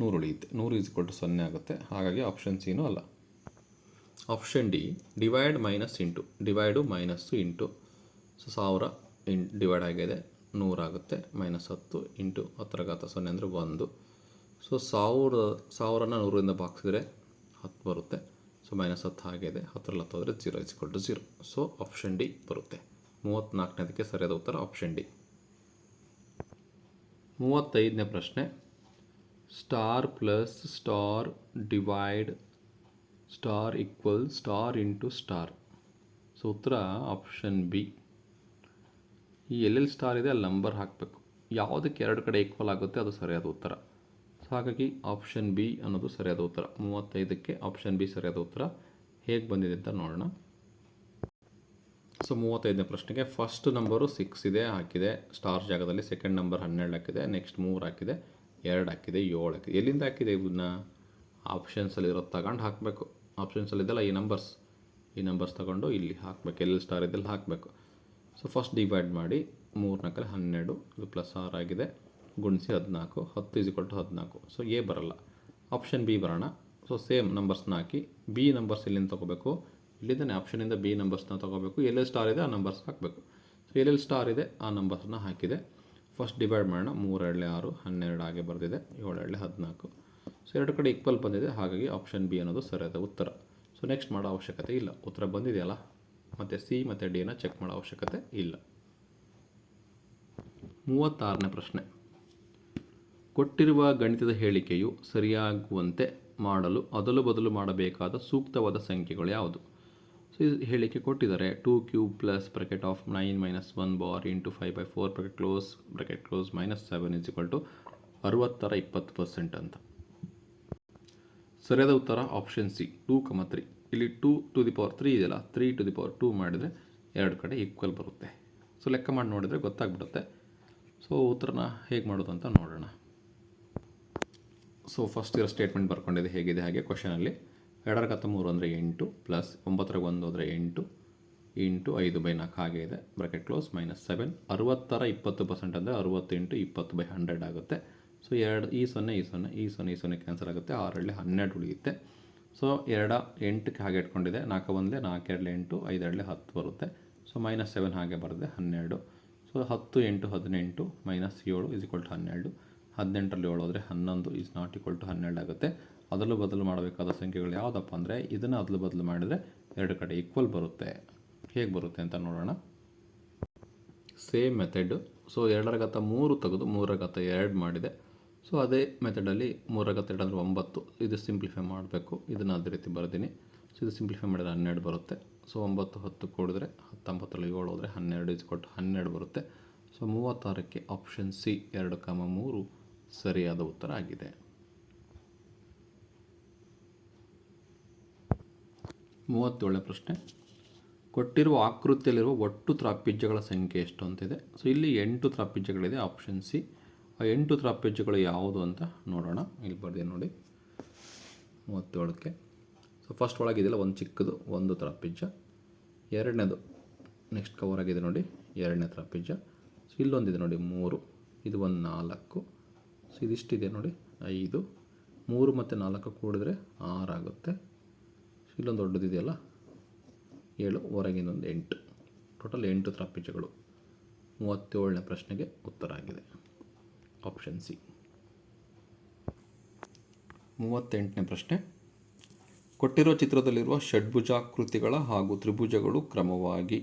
A: 100 ಉಳಿಯುತ್ತೆ. 100 = 0 ಆಗುತ್ತೆ. ಹಾಗಾಗಿ ಆಪ್ಷನ್ ಸಿನೂ ಅಲ್ಲ. Option D divide minus into, divide minus into. So 1000 divide ಆಗಿದೆ, 100 ಆಗುತ್ತೆ. -10 ಇಂಟು 10⁻0 ಅಂದರೆ 1. ಸೊ 1000ನ 100ರಿಂದ ಭಾಗಿಸಿದ್ರೆ 10 ಬರುತ್ತೆ. ಸೊ -10 ಆಗಿದೆ. 10ರಲ್ಲಿ 10 ಹೋದರೆ 0 = 0. ಸೊ ಆಪ್ಷನ್ ಡಿ ಬರುತ್ತೆ. 34ನೇದಕ್ಕೆ ಸರಿಯಾದ ಉತ್ತರ ಆಪ್ಷನ್ ಡಿ. 35ನೇ ಪ್ರಶ್ನೆ, star plus star divide star equal star into star. So ಉತ್ತರ ಆಪ್ಷನ್ ಬಿ. ಈ ಎಲ್ಲೆಲ್ಲಿ ಸ್ಟಾರ್ ಇದೆ ಅಲ್ಲಿ ನಂಬರ್ ಹಾಕಬೇಕು. ಯಾವುದಕ್ಕೆ ಎರಡು ಕಡೆ ಈಕ್ವಲ್ ಆಗುತ್ತೆ ಅದು ಸರಿಯಾದ ಉತ್ತರ. ಸೊ ಹಾಗಾಗಿ ಆಪ್ಷನ್ ಬಿ ಅನ್ನೋದು ಸರಿಯಾದ ಉತ್ತರ. 35ಕ್ಕೆ ಆಪ್ಷನ್ ಬಿ ಸರಿಯಾದ ಉತ್ತರ. ಹೇಗೆ ಬಂದಿದೆ ಅಂತ ನೋಡೋಣ. ಸೊ 35ನೇ ಪ್ರಶ್ನೆಗೆ ಫಸ್ಟ್ ನಂಬರು 6 ಇದೆ, ಹಾಕಿದೆ ಸ್ಟಾರ್ ಜಾಗದಲ್ಲಿ. ಸೆಕೆಂಡ್ ನಂಬರ್ 12 ಹಾಕಿದೆ. ನೆಕ್ಸ್ಟ್ 3 ಹಾಕಿದೆ, 2 ಹಾಕಿದೆ, 7 ಹಾಕಿದೆ. ಎಲ್ಲಿಂದ ಹಾಕಿದೆ ಇವನ್ನ? ಆಪ್ಷನ್ಸಲ್ಲಿರೋ ತಗೊಂಡು ಹಾಕಬೇಕು. ಆಪ್ಷನ್ಸಲ್ಲಿದ್ದಲ್ಲ ಈ ನಂಬರ್ಸ್ ತಗೊಂಡು ಇಲ್ಲಿ ಹಾಕಬೇಕು. ಎಲ್ಲೆಲ್ಲಿ ಸ್ಟಾರ್ ಇದ್ದಲ್ಲಿ ಹಾಕಬೇಕು. ಸೊ ಫಸ್ಟ್ ಡಿವೈಡ್ ಮಾಡಿ, 3 4 12, ಇದು +6 ಆಗಿದೆ, ಗುಣಿಸಿ 14, 10 = 14. ಸೊ ಎ ಬರಲ್ಲ. ಆಪ್ಷನ್ ಬಿ ಬರೋಣ. ಸೊ ಸೇಮ್ ನಂಬರ್ಸ್ನ ಹಾಕಿ, ಬಿ ನಂಬರ್ಸ್ ಎಲ್ಲಿಂದ ತೊಗೋಬೇಕು? ಇಲ್ಲಿಂದನೇ ಆಪ್ಷನಿಂದ ಬಿ ನಂಬರ್ಸ್ನ ತೊಗೋಬೇಕು. ಎಲ್ಲೆಲ್ಲಿ ಸ್ಟಾರ್ ಇದೆ ಆ ನಂಬರ್ಸ್ ಹಾಕಬೇಕು. ಸೊ ಎಲ್ಲೆಲ್ಲಿ ಸ್ಟಾರ್ ಇದೆ ಆ ನಂಬರ್ಸ್ನ ಹಾಕಿದೆ. ಫಸ್ಟ್ ಡಿವೈಡ್ ಮಾಡೋಣ. 3 2 6 12 ಹಾಗೆ ಬರೆದಿದೆ. 7 2 14. ಸೊ ಎರಡು ಕಡೆ ಈಕ್ವಲ್ ಬಂದಿದೆ. ಹಾಗಾಗಿ ಆಪ್ಷನ್ ಬಿ ಅನ್ನೋದು ಸರಿಯಾದ ಉತ್ತರ. ಸೊ ನೆಕ್ಸ್ಟ್ ಮಾಡೋ ಅವಶ್ಯಕತೆ ಇಲ್ಲ. ಉತ್ತರ ಬಂದಿದೆಯಲ್ಲ, ಮತ್ತು ಸಿ ಮತ್ತು ಡಿನ ಚೆಕ್ ಮಾಡೋ ಅವಶ್ಯಕತೆ ಇಲ್ಲ. 36ನೇ ಪ್ರಶ್ನೆ, ಕೊಟ್ಟಿರುವ ಗಣಿತದ ಹೇಳಿಕೆಯು ಸರಿಯಾಗುವಂತೆ ಮಾಡಲು ಅದಲು ಬದಲು ಮಾಡಬೇಕಾದ ಸೂಕ್ತವಾದ ಸಂಖ್ಯೆಗಳು ಯಾವುದು? ಸೊ ಇದು ಹೇಳಿಕೆ ಕೊಟ್ಟಿದ್ದಾರೆ. 2 cube plus bracket of 9 - 1 bar into 5/4 bracket close -7 = 60ರ 20% ಅಂತ. ಸರಿಯಾದ ಉತ್ತರ ಆಪ್ಷನ್ ಸಿ 2, 3. ಇಲ್ಲಿ 2⁻3 ಇದೆಯಲ್ಲ, 3⁻2 ಮಾಡಿದರೆ ಎರಡು ಕಡೆ ಈಕ್ವಲ್ ಬರುತ್ತೆ. ಸೊ ಲೆಕ್ಕ ಮಾಡಿ ನೋಡಿದರೆ ಗೊತ್ತಾಗ್ಬಿಡುತ್ತೆ. ಸೊ ಉತ್ತರನ ಹೇಗೆ ಮಾಡೋದು ಅಂತ ನೋಡೋಣ. ಸೊ ಫಸ್ಟ್ ಇರೋ ಸ್ಟೇಟ್ಮೆಂಟ್ ಬರ್ಕೊಂಡಿದೆ ಹೇಗಿದೆ ಹಾಗೆ. ಕ್ವಶನಲ್ಲಿ 2⁻3 ಅಂದರೆ 8 ಪ್ಲಸ್ 9⁻1 ಹೋದರೆ 8 ಇಂಟು 5/4 ಹಾಗೆ ಇದೆ. Bracket close -7. 60ರ 20% ಅಂದರೆ 60 × 20/100 ಆಗುತ್ತೆ. ಸೊ 2 ಈ 0 ಕ್ಯಾನ್ಸಲ್ ಆಗುತ್ತೆ. 6 2 12 ಉಳಿಯುತ್ತೆ. ಸೊ 2 8ಕ್ಕೆ ಹಾಗೆ ಇಟ್ಕೊಂಡಿದೆ. 4 1 4 2 8 5 2 10 ಬರುತ್ತೆ. ಸೊ -7 ಹಾಗೆ ಬರುತ್ತೆ 12. ಸೊ 10 × 18 -7 = 12. 18ರಲ್ಲಿ 7 ಹೋದರೆ 11 = 12 ಆಗುತ್ತೆ. ಅದಲು ಬದಲು ಮಾಡಬೇಕಾದ ಸಂಖ್ಯೆಗಳು ಯಾವುದಪ್ಪ ಅಂದರೆ ಇದನ್ನು ಅದಲು ಬದಲು ಮಾಡಿದರೆ ಎರಡು ಕಡೆ ಈಕ್ವಲ್ ಬರುತ್ತೆ. ಹೇಗೆ ಬರುತ್ತೆ ಅಂತ ನೋಡೋಣ. Same method. ಸೊ 2⁻3 ತೆಗೆದು 3⁻2 ಮಾಡಿದೆ. ಸೊ ಅದೇ ಮೆಥಡಲ್ಲಿ 3⁻2 ಅಂದರೆ 9. ಇದು ಸಿಂಪ್ಲಿಫೈ ಮಾಡಬೇಕು. ಇದನ್ನು ಅದೇ ರೀತಿ ಬರ್ತೀನಿ. ಸೊ ಇದು ಸಿಂಪ್ಲಿಫೈ ಮಾಡಿದರೆ 12 ಬರುತ್ತೆ. ಸೊ 9 10 ಕೂಡಿದ್ರೆ 19 7 ಹೋದರೆ 12 ಇಸ್ಕೊಟ್ಟು 12 ಬರುತ್ತೆ. ಸೊ 36ಕ್ಕೆ ಆಪ್ಷನ್ ಸಿ 2,3 ಸರಿಯಾದ ಉತ್ತರ ಆಗಿದೆ. 37ನೇ ಪ್ರಶ್ನೆ, ಕೊಟ್ಟಿರುವ ಆಕೃತಿಯಲ್ಲಿರುವ ಒಟ್ಟು ತ್ರಾಪಿಜ್ಯಗಳ ಸಂಖ್ಯೆ ಎಷ್ಟು ಅಂತಿದೆ. ಸೊ ಇಲ್ಲಿ 8 ತ್ರಾಪಿಜ್ಯಗಳಿದೆ, ಆಪ್ಷನ್ ಸಿ. ಆ 8 ತ್ರಾಪಿಜ್ಯಗಳು ಯಾವುದು ಅಂತ ನೋಡೋಣ. ಇಲ್ಲಿ ಬರ್ದೆ ನೋಡಿ 37ಕ್ಕೆ. ಸೊ ಫಸ್ಟ್ ಒಳಗಿದೆಯಲ್ಲ ಒಂದು ಚಿಕ್ಕದು ಒಂದು ತ್ರಾಪಿಜ್ಯ, ಎರಡನೇದು ನೆಕ್ಸ್ಟ್ ಕವರ್ ಆಗಿದೆ ನೋಡಿ ಎರಡನೇ ತ್ರಾಪಿಜ್ಯ. ಸೊ ಇಲ್ಲೊಂದಿದೆ ನೋಡಿ 3, ಇದು ಒಂದು 4, ಸೊ ಇದಿಷ್ಟಿದೆ ನೋಡಿ 5, 3 ಮತ್ತು 4 ಕೂಡಿದ್ರೆ 6 ಆಗುತ್ತೆ. ಸೊ ಇಲ್ಲೊಂದು ದೊಡ್ಡದಿದೆಯಲ್ಲ 7, ಹೊರಗಿನೊಂದು 8, ಟೋಟಲ್ 8 ತ್ರಾಪಿಜ್ಯಗಳು. 37ನೇ ಪ್ರಶ್ನೆಗೆ ಉತ್ತರ ಆಗಿದೆ ಆಪ್ಷನ್ ಸಿ. 38ನೇ ಪ್ರಶ್ನೆ, ಕೊಟ್ಟಿರೋ ಚಿತ್ರದಲ್ಲಿರುವ ಷಡ್ಭುಜಾಕೃತಿಗಳ ಹಾಗೂ ತ್ರಿಭುಜಗಳು ಕ್ರಮವಾಗಿ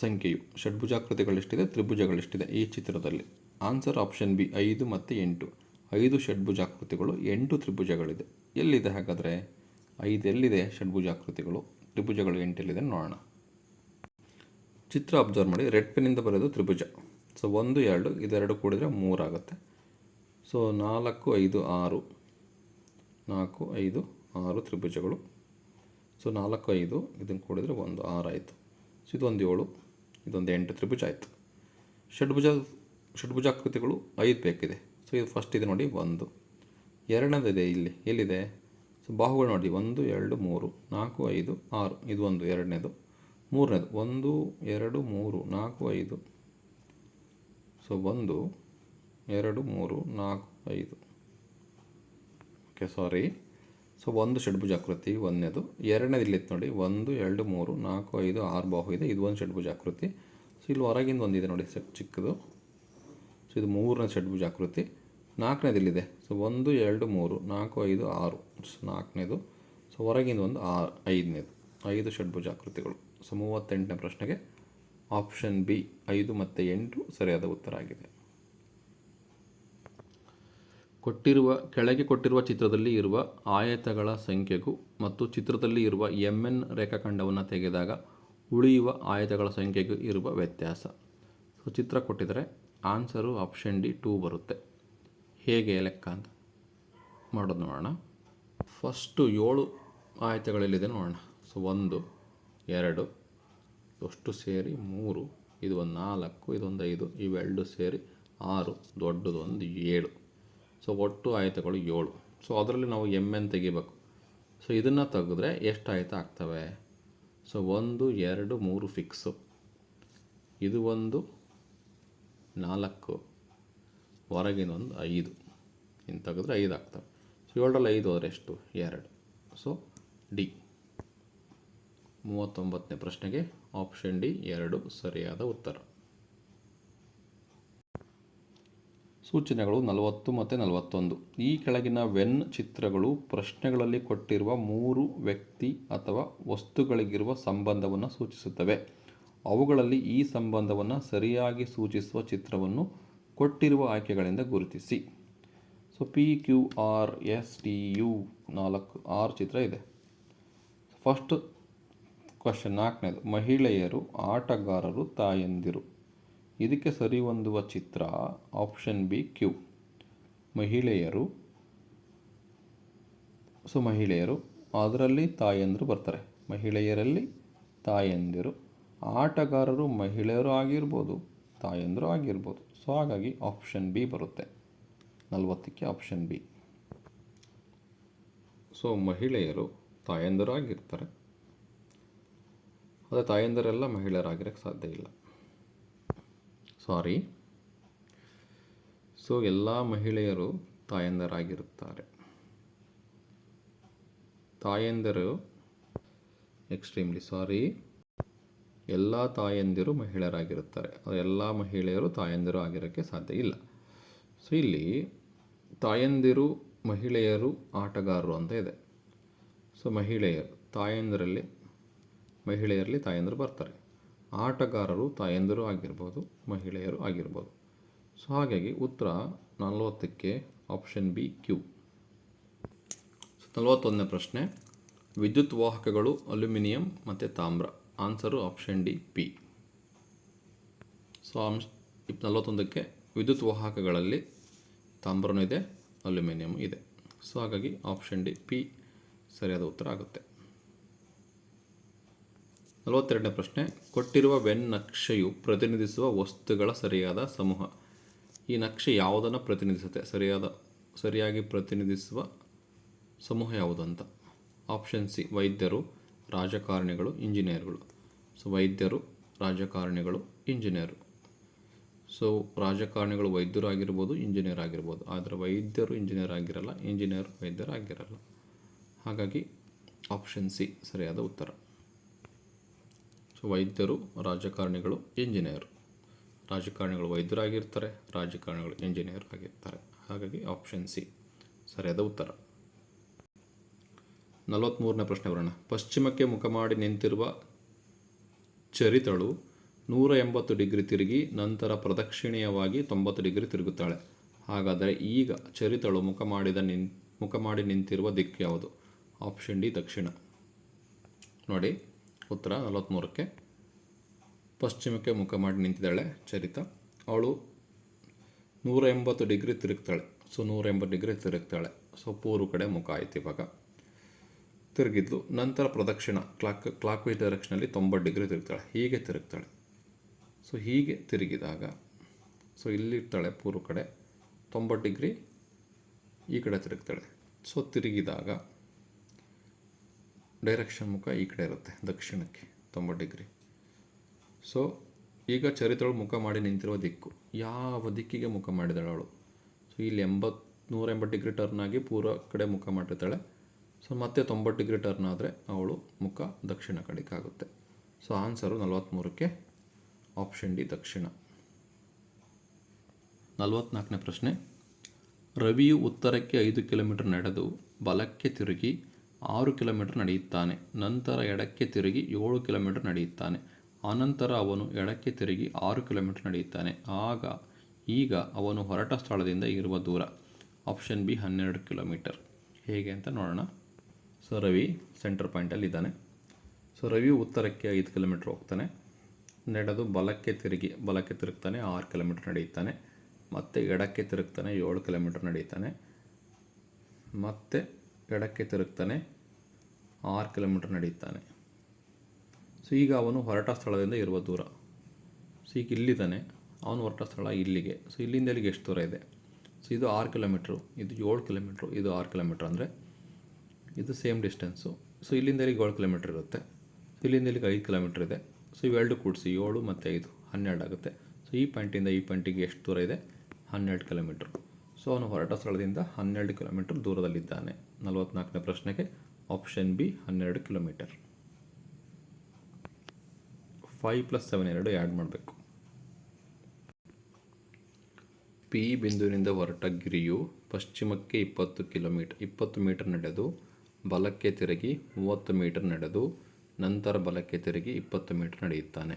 A: ಸಂಖ್ಯೆಯು ಷಡ್ಭುಜಾಕೃತಿಗಳೆಷ್ಟಿದೆ ತ್ರಿಭುಜಗಳೆಷ್ಟಿದೆ ಈ ಚಿತ್ರದಲ್ಲಿ. ಆನ್ಸರ್ ಆಪ್ಷನ್ ಬಿ 5 ಮತ್ತು 8. 5 ಷಡ್ಭುಜಾಕೃತಿಗಳು 8 ತ್ರಿಭುಜಗಳಿದೆ. ಎಲ್ಲಿದೆ ಹಾಗಾದರೆ 5 ಎಲ್ಲಿದೆ ಷಡ್ಭುಜಾಕೃತಿಗಳು, ತ್ರಿಭುಜಗಳು 8 ಎಲ್ಲಿದೆ ನೋಡೋಣ. ಚಿತ್ರ ಅಬ್ಸರ್ವ್ ಮಾಡಿ, ರೆಡ್ ಪೆನ್ನಿಂದ ಬರೆಯೋದು ತ್ರಿಭುಜ. ಸೊ 1 2 ಇದೆರಡು ಕೂಡಿದರೆ 3 ಆಗುತ್ತೆ. ಸೊ 4 5 6, 4 5 6 ತ್ರಿಭುಜಗಳು. ಸೊ 4 5 ಇದನ್ನು ಕೂಡಿದರೆ 1 6 ಆಯಿತು. ಸೊ ಇದೊಂದು 7, ಇದೊಂದು 8 ತ್ರಿಭುಜ ಆಯಿತು. ಷಡ್ಭುಜಾಕೃತಿಗಳು 5 ಬೇಕಿದೆ. ಸೊ ಇದು ಫಸ್ಟ್ ಇದೆ ನೋಡಿ 1, ಎರಡನೇದಿದೆ ಇಲ್ಲಿ ಎಲ್ಲಿದೆ. ಸೊ ಬಾಹುಗಳು ನೋಡಿ 1 2 3 4 5 6, ಇದು ಒಂದು ಎರಡನೇದು. ಮೂರನೇದು 1 2 3 4 5, ಸೊ 1 2 3 4 5, ಓಕೆ ಸಾರಿ. ಸೊ ಒಂದು ಷಡ್ಭುಜಾಕೃತಿ ಒಂದನೇದು. ಎರಡನೇದು ಇಲ್ಲಿತ್ತು ನೋಡಿ 1 2 3 4 5 6 ಬಾಹು ಇದೆ, ಇದು ಒಂದು ಷಡ್ಭುಜಾಕೃತಿ. ಸೊ ಇಲ್ಲಿ ಹೊರಗಿಂದ ಒಂದಿದೆ ನೋಡಿ ಚಿಕ್ಕದು. ಸೊ ಇದು ಮೂರನೇ ಷಡ್ಭುಜಾಕೃತಿ. ನಾಲ್ಕನೇದು ಇಲ್ಲಿದೆ. ಸೊ 1 2 3 4 5 6, ಸೊ ನಾಲ್ಕನೇದು. ಸೊ ಹೊರಗಿಂದ ಒಂದು 5ನೇದು. 5 ಷಡ್ಭುಜಾಕೃತಿಗಳು. ಸೊ 38ನೇ ಪ್ರಶ್ನೆಗೆ ಆಪ್ಷನ್ ಬಿ 5 ಮತ್ತು 8 ಸರಿಯಾದ ಉತ್ತರ ಆಗಿದೆ. ಕೆಳಗೆ ಕೊಟ್ಟಿರುವ ಚಿತ್ರದಲ್ಲಿ ಇರುವ ಆಯತಗಳ ಸಂಖ್ಯೆಗೂ ಮತ್ತು ಚಿತ್ರದಲ್ಲಿ ಇರುವ MN ರೇಖಾಖಂಡವನ್ನು ತೆಗೆದಾಗ ಉಳಿಯುವ ಆಯತಗಳ ಸಂಖ್ಯೆಗೂ ಇರುವ ವ್ಯತ್ಯಾಸ. ಸೊ ಚಿತ್ರ ಕೊಟ್ಟಿದ್ದಾರೆ, ಆನ್ಸರು ಆಪ್ಷನ್ ಡಿ 2 ಬರುತ್ತೆ. ಹೇಗೆ ಲೆಕ್ಕ ಅಂತ ಮಾಡೋದು ನೋಡೋಣ. ಫಸ್ಟು 7 ಆಯತಗಳೆಲ್ಲಿದೆ ನೋಡೋಣ. ಸೊ 1 2 ಅಷ್ಟು ಸೇರಿ 3, ಇದು ಒಂದು 4, ಇದೊಂದು 5, ಇವೆರಡು ಸೇರಿ 6, ದೊಡ್ಡದು ಒಂದು 7. ಸೊ ಒಟ್ಟು ಆಯತಗಳು 7. ಸೊ ಅದರಲ್ಲಿ ನಾವು MN ತೆಗಿಬೇಕು. ಸೊ ಇದನ್ನು ತೆಗೆದ್ರೆ ಎಷ್ಟು ಆಯತ ಆಗ್ತವೆ. ಸೊ 1 2 3 ಫಿಕ್ಸು, ಇದು ಒಂದು 4, ಹೊರಗಿನೊಂದು 5, ಇನ್ನು ತೆಗೆದ್ರೆ 5 ಆಗ್ತವೆ. ಸೊ 7ರಲ್ಲಿ 5 ಹೋದರೆ ಎಷ್ಟು 2. So D. 39ನೇ ಪ್ರಶ್ನೆಗೆ ಆಪ್ಷನ್ ಡಿ 2 ಸರಿಯಾದ ಉತ್ತರ. ಸೂಚನೆಗಳು 40 ಮತ್ತು 41. ಈ ಕೆಳಗಿನ ವೆನ್ ಚಿತ್ರಗಳು ಪ್ರಶ್ನೆಗಳಲ್ಲಿ ಕೊಟ್ಟಿರುವ 3 ವ್ಯಕ್ತಿ ಅಥವಾ ವಸ್ತುಗಳಿಗಿರುವ ಸಂಬಂಧವನ್ನು ಸೂಚಿಸುತ್ತವೆ. ಅವುಗಳಲ್ಲಿ ಈ ಸಂಬಂಧವನ್ನು ಸರಿಯಾಗಿ ಸೂಚಿಸುವ ಚಿತ್ರವನ್ನು ಕೊಟ್ಟಿರುವ ಆಯ್ಕೆಗಳಿಂದ ಗುರುತಿಸಿ. ಸೊ PQRSTU 6 ಚಿತ್ರ ಇದೆ. ಫಸ್ಟ್ ಕ್ವಶನ್ 4ನೇದು, ಮಹಿಳೆಯರು, ಆಟಗಾರರು, ತಾಯಂದಿರು. ಇದಕ್ಕೆ ಸರಿ ಹೊಂದುವ ಚಿತ್ರ ಆಪ್ಷನ್ ಬಿ ಕ್ಯೂ. ಮಹಿಳೆಯರು, ಸೊ ಮಹಿಳೆಯರು ಅದರಲ್ಲಿ ತಾಯಂದಿರು ಬರ್ತಾರೆ. ಮಹಿಳೆಯರಲ್ಲಿ ತಾಯಂದಿರು. ಆಟಗಾರರು ಮಹಿಳೆಯರು ಆಗಿರ್ಬೋದು, ತಾಯಂದಿರು ಆಗಿರ್ಬೋದು. ಸೊ ಹಾಗಾಗಿ ಆಪ್ಷನ್ ಬಿ ಬರುತ್ತೆ. 40ಕ್ಕೆ ಆಪ್ಷನ್ ಬಿ. ಸೊ ಮಹಿಳೆಯರು ತಾಯಂದಿರು ಆಗಿರ್ತಾರೆ, ಅದೇ ತಾಯಂದಿರೆಲ್ಲ ಮಹಿಳೆಯರಾಗಿರೋಕ್ಕೆ ಸಾಧ್ಯ ಇಲ್ಲ. ಸಾರಿ. ಸೊ ಎಲ್ಲ ಮಹಿಳೆಯರು ತಾಯಂದಿರಾಗಿರುತ್ತಾರೆ. ತಾಯಂದಿರು ಎಕ್ಸ್ಟ್ರೀಮ್ಲಿ ಸಾರಿ, ಎಲ್ಲ ತಾಯಂದಿರು ಮಹಿಳೆಯರಾಗಿರುತ್ತಾರೆ, ಎಲ್ಲ ಮಹಿಳೆಯರು ತಾಯಂದಿರು ಆಗಿರೋಕ್ಕೆ ಸಾಧ್ಯ ಇಲ್ಲ. ಸೊ ಇಲ್ಲಿ ತಾಯಂದಿರು, ಮಹಿಳೆಯರು, ಆಟಗಾರರು ಅಂತ ಇದೆ. ಸೊ ಮಹಿಳೆಯರು, ಮಹಿಳೆಯರಲ್ಲಿ ತಾಯಂದಿರು ಬರ್ತಾರೆ. ಆಟಗಾರರು ತಾಯಂದಿರು ಆಗಿರ್ಬೋದು, ಮಹಿಳೆಯರು ಆಗಿರ್ಬೋದು. ಸೊ ಹಾಗಾಗಿ ಉತ್ತರ 40ಕ್ಕೆ ಆಪ್ಷನ್ ಬಿ ಕ್ಯೂ. 41ನೇ ಪ್ರಶ್ನೆ, ವಿದ್ಯುತ್ ವಾಹಕಗಳು ಅಲ್ಯೂಮಿನಿಯಂ ಮತ್ತು ತಾಮ್ರ. Answer option D P. So 41ಕ್ಕೆ ವಿದ್ಯುತ್ ವಾಹಕಗಳಲ್ಲಿ ತಾಮ್ರನೂ ಇದೆ, ಅಲ್ಯೂಮಿನಿಯಂ ಇದೆ. ಸೊ ಹಾಗಾಗಿ ಆಪ್ಷನ್ ಡಿ ಪಿ ಸರಿಯಾದ ಉತ್ತರ ಆಗುತ್ತೆ. 42ನೇ ಪ್ರಶ್ನೆ, ಕೊಟ್ಟಿರುವ ವೆನ್ ನಕ್ಷೆಯು ಪ್ರತಿನಿಧಿಸುವ ವಸ್ತುಗಳ ಸರಿಯಾದ ಸಮೂಹ. ಈ ನಕ್ಷೆ ಯಾವುದನ್ನು ಪ್ರತಿನಿಧಿಸುತ್ತೆ? ಸರಿಯಾಗಿ ಪ್ರತಿನಿಧಿಸುವ ಸಮೂಹ ಯಾವುದು ಅಂತ. ಆಪ್ಷನ್ ಸಿ ವೈದ್ಯರು, ರಾಜಕಾರಣಿಗಳು, ಇಂಜಿನಿಯರ್ಗಳು. ಸೊ ವೈದ್ಯರು, ರಾಜಕಾರಣಿಗಳು, ಇಂಜಿನಿಯರು. ಸೊ ರಾಜಕಾರಣಿಗಳು ವೈದ್ಯರು ಆಗಿರ್ಬೋದು, ಇಂಜಿನಿಯರ್ ಆಗಿರ್ಬೋದು. ಆದರೆ ವೈದ್ಯರು ಇಂಜಿನಿಯರ್ ಆಗಿರಲ್ಲ, ಇಂಜಿನಿಯರ್ ವೈದ್ಯರು ಆಗಿರಲ್ಲ. ಹಾಗಾಗಿ ಆಪ್ಷನ್ ಸಿ ಸರಿಯಾದ ಉತ್ತರ. ಸೊ ವೈದ್ಯರು, ರಾಜಕಾರಣಿಗಳು, ಇಂಜಿನಿಯರು. ರಾಜಕಾರಣಿಗಳು ವೈದ್ಯರಾಗಿರ್ತಾರೆ, ರಾಜಕಾರಣಿಗಳು ಇಂಜಿನಿಯರ್ ಆಗಿರ್ತಾರೆ. ಹಾಗಾಗಿ ಆಪ್ಷನ್ ಸಿ ಸರಿಯಾದ ಉತ್ತರ. 43ನೇ ಪ್ರಶ್ನೆ ಬರೋಣ. ಪಶ್ಚಿಮಕ್ಕೆ ಮುಖ ಮಾಡಿ ನಿಂತಿರುವ ಚರಿತಳು 180 ಡಿಗ್ರಿ ತಿರುಗಿ ನಂತರ ಪ್ರದಕ್ಷಿಣೀಯವಾಗಿ 90 ಡಿಗ್ರಿ ತಿರುಗುತ್ತಾಳೆ. ಹಾಗಾದರೆ ಈಗ ಚರಿತಳು ಮುಖ ಮಾಡಿ ನಿಂತಿರುವ ದಿಕ್ಕು ಯಾವುದು? ಆಪ್ಷನ್ ಡಿ ದಕ್ಷಿಣ. ನೋಡಿ ಉತ್ತರ 43ಕ್ಕೆ ಪಶ್ಚಿಮಕ್ಕೆ ಮುಖ ಮಾಡಿ ನಿಂತಿದ್ದಾಳೆ ಚರಿತ. ಅವಳು 180 ಡಿಗ್ರಿ ತಿರುಗ್ತಾಳೆ. ಸೊ 180 ಡಿಗ್ರಿ ತಿರುಗ್ತಾಳೆ. ಸೊ ಪೂರ್ವ ಕಡೆ ಮುಖ ಆಯ್ತು. ಇವಾಗ ತಿರುಗಿದ್ಲು. ನಂತರ ಪ್ರದಕ್ಷಿಣ ಕ್ಲಾಕ್ ವೈಸ್ ಡೈರೆಕ್ಷನಲ್ಲಿ 90 ಡಿಗ್ರಿ ತಿರುಗ್ತಾಳೆ. ಹೀಗೆ ತಿರುಗ್ತಾಳೆ. ಸೊ ಹೀಗೆ ತಿರುಗಿದಾಗ ಸೊ ಇಲ್ಲಿರ್ತಾಳೆ ಪೂರ್ವ ಕಡೆ, 90 ಡಿಗ್ರಿ ಈ ಕಡೆ ತಿರುಗ್ತಾಳೆ. ಸೊ ತಿರುಗಿದಾಗ ಡೈರೆಕ್ಷನ್ ಮುಖ ಈ ಕಡೆ ಇರುತ್ತೆ, ದಕ್ಷಿಣಕ್ಕೆ 90 ಡಿಗ್ರಿ. ಸೊ ಈಗ ಚರಿತಳು ಮುಖ ಮಾಡಿ ನಿಂತಿರುವ ದಿಕ್ಕು ಯಾವ ದಿಕ್ಕಿಗೆ ಮುಖ ಮಾಡಿದಾಳೆ ಅವಳು? ಸೊ ಇಲ್ಲಿ 180 ಡಿಗ್ರಿ ಟರ್ನ್ ಆಗಿ ಪೂರ್ವ ಕಡೆ ಮುಖ ಮಾಡಿರ್ತಾಳೆ. ಸೊ ಮತ್ತೆ 90 ಡಿಗ್ರಿ ಟರ್ನ್ ಆದರೆ ಅವಳು ಮುಖ ದಕ್ಷಿಣ ಕಡೆಗೆ ಆಗುತ್ತೆ. ಸೊ ಆನ್ಸರು 43ಕ್ಕೆ ಆಪ್ಷನ್ ಡಿ ದಕ್ಷಿಣ. 44ನೇ ಪ್ರಶ್ನೆ, ರವಿಯು ಉತ್ತರಕ್ಕೆ 5 ಕಿಲೋಮೀಟರ್ ನಡೆದು ಬಲಕ್ಕೆ ತಿರುಗಿ 6 ಕಿಲೋಮೀಟರ್ ನಡೆಯುತ್ತಾನೆ. ನಂತರ ಎಡಕ್ಕೆ ತಿರುಗಿ 7 ಕಿಲೋಮೀಟರ್ ನಡೆಯುತ್ತಾನೆ. ಆನಂತರ ಅವನು ಎಡಕ್ಕೆ ತಿರುಗಿ 6 ಕಿಲೋಮೀಟರ್ ನಡೆಯುತ್ತಾನೆ. ಈಗ ಅವನು ಹೊರಟ ಸ್ಥಳದಿಂದ ಇರುವ ದೂರ. Option B 12 kilometre. ಹೇಗೆ ಅಂತ ನೋಡೋಣ. ಸೊ ರವಿ ಸೆಂಟರ್ ಪಾಯಿಂಟಲ್ಲಿ ಇದ್ದಾನೆ. ಸೊ ರವಿಯು ಉತ್ತರಕ್ಕೆ 5 ಕಿಲೋಮೀಟರ್ ಹೋಗ್ತಾನೆ. ನಡೆದು ಬಲಕ್ಕೆ ತಿರುಗ್ತಾನೆ, 6 ಕಿಲೋಮೀಟರ್ ನಡೆಯುತ್ತಾನೆ. ಮತ್ತು ಎಡಕ್ಕೆ ತಿರುಗ್ತಾನೆ, 7 ಕಿಲೋಮೀಟರ್ ನಡೆಯುತ್ತಾನೆ. ಮತ್ತು ಎಡಕ್ಕೆ ತಿರುಗ್ತಾನೆ, 6 ಕಿಲೋಮೀಟರ್ ನಡೆಯುತ್ತಾನೆ. ಸೊ ಈಗ ಅವನು ಹೊರಟ ಸ್ಥಳದಿಂದ ಇರುವ ದೂರ. ಸೊ ಈಗ ಇಲ್ಲಿದ್ದಾನೆ, ಅವನು ಹೊರಟ ಸ್ಥಳ ಇಲ್ಲಿಗೆ. ಸೊ ಇಲ್ಲಿಂದ ಇಲ್ಲಿಗೆ ಎಷ್ಟು ದೂರ ಇದೆ? ಸೊ ಇದು 6 ಕಿಲೋಮೀಟ್ರು, ಇದು 7 ಕಿಲೋಮೀಟ್ರು, ಇದು 6 ಕಿಲೋಮೀಟ್ರ್. ಅಂದರೆ ಇದು ಸೇಮ್ ಡಿಸ್ಟೆನ್ಸು. ಸೊ ಇಲ್ಲಿಂದ ಇಲ್ಲಿಗೆ 7 ಕಿಲೋಮೀಟ್ರ್ ಇರುತ್ತೆ. ಸೊ ಇಲ್ಲಿಂದ ಇಲ್ಲಿಗೆ 5 ಕಿಲೋಮೀಟ್ರ್ ಇದೆ. ಸೊ ಇವೆರಡು ಕೂಡಿಸಿ 7 ಮತ್ತು 5 12 ಆಗುತ್ತೆ. ಸೊ ಈ ಪಾಯಿಂಟಿಂದ ಈ ಪಾಯಿಂಟಿಗೆ ಎಷ್ಟು ದೂರ ಇದೆ? 12 ಕಿಲೋಮೀಟ್ರ್. ಸೊ ಅವನು ಹೊರಟ ಸ್ಥಳದಿಂದ 12 ಕಿಲೋಮೀಟ್ರ್ ದೂರದಲ್ಲಿದ್ದಾನೆ. 44ನೇ ಪ್ರಶ್ನೆಗೆ ಆಪ್ಷನ್ ಬಿ 12 ಕಿಲೋಮೀಟರ್. 5 + 7 2 ಆ್ಯಡ್ ಮಾಡಬೇಕು. ಪಿ ಬಿಂದುವಿನಿಂದ ಹೊರಟ ಗಿರಿಯು ಪಶ್ಚಿಮಕ್ಕೆ 20 ಮೀಟರ್ ನಡೆದು ಬಲಕ್ಕೆ ತಿರುಗಿ 30 ಮೀಟರ್ ನಡೆದು ನಂತರ ಬಲಕ್ಕೆ ತಿರುಗಿ 20 ಮೀಟರ್ ನಡೆಯುತ್ತಾನೆ.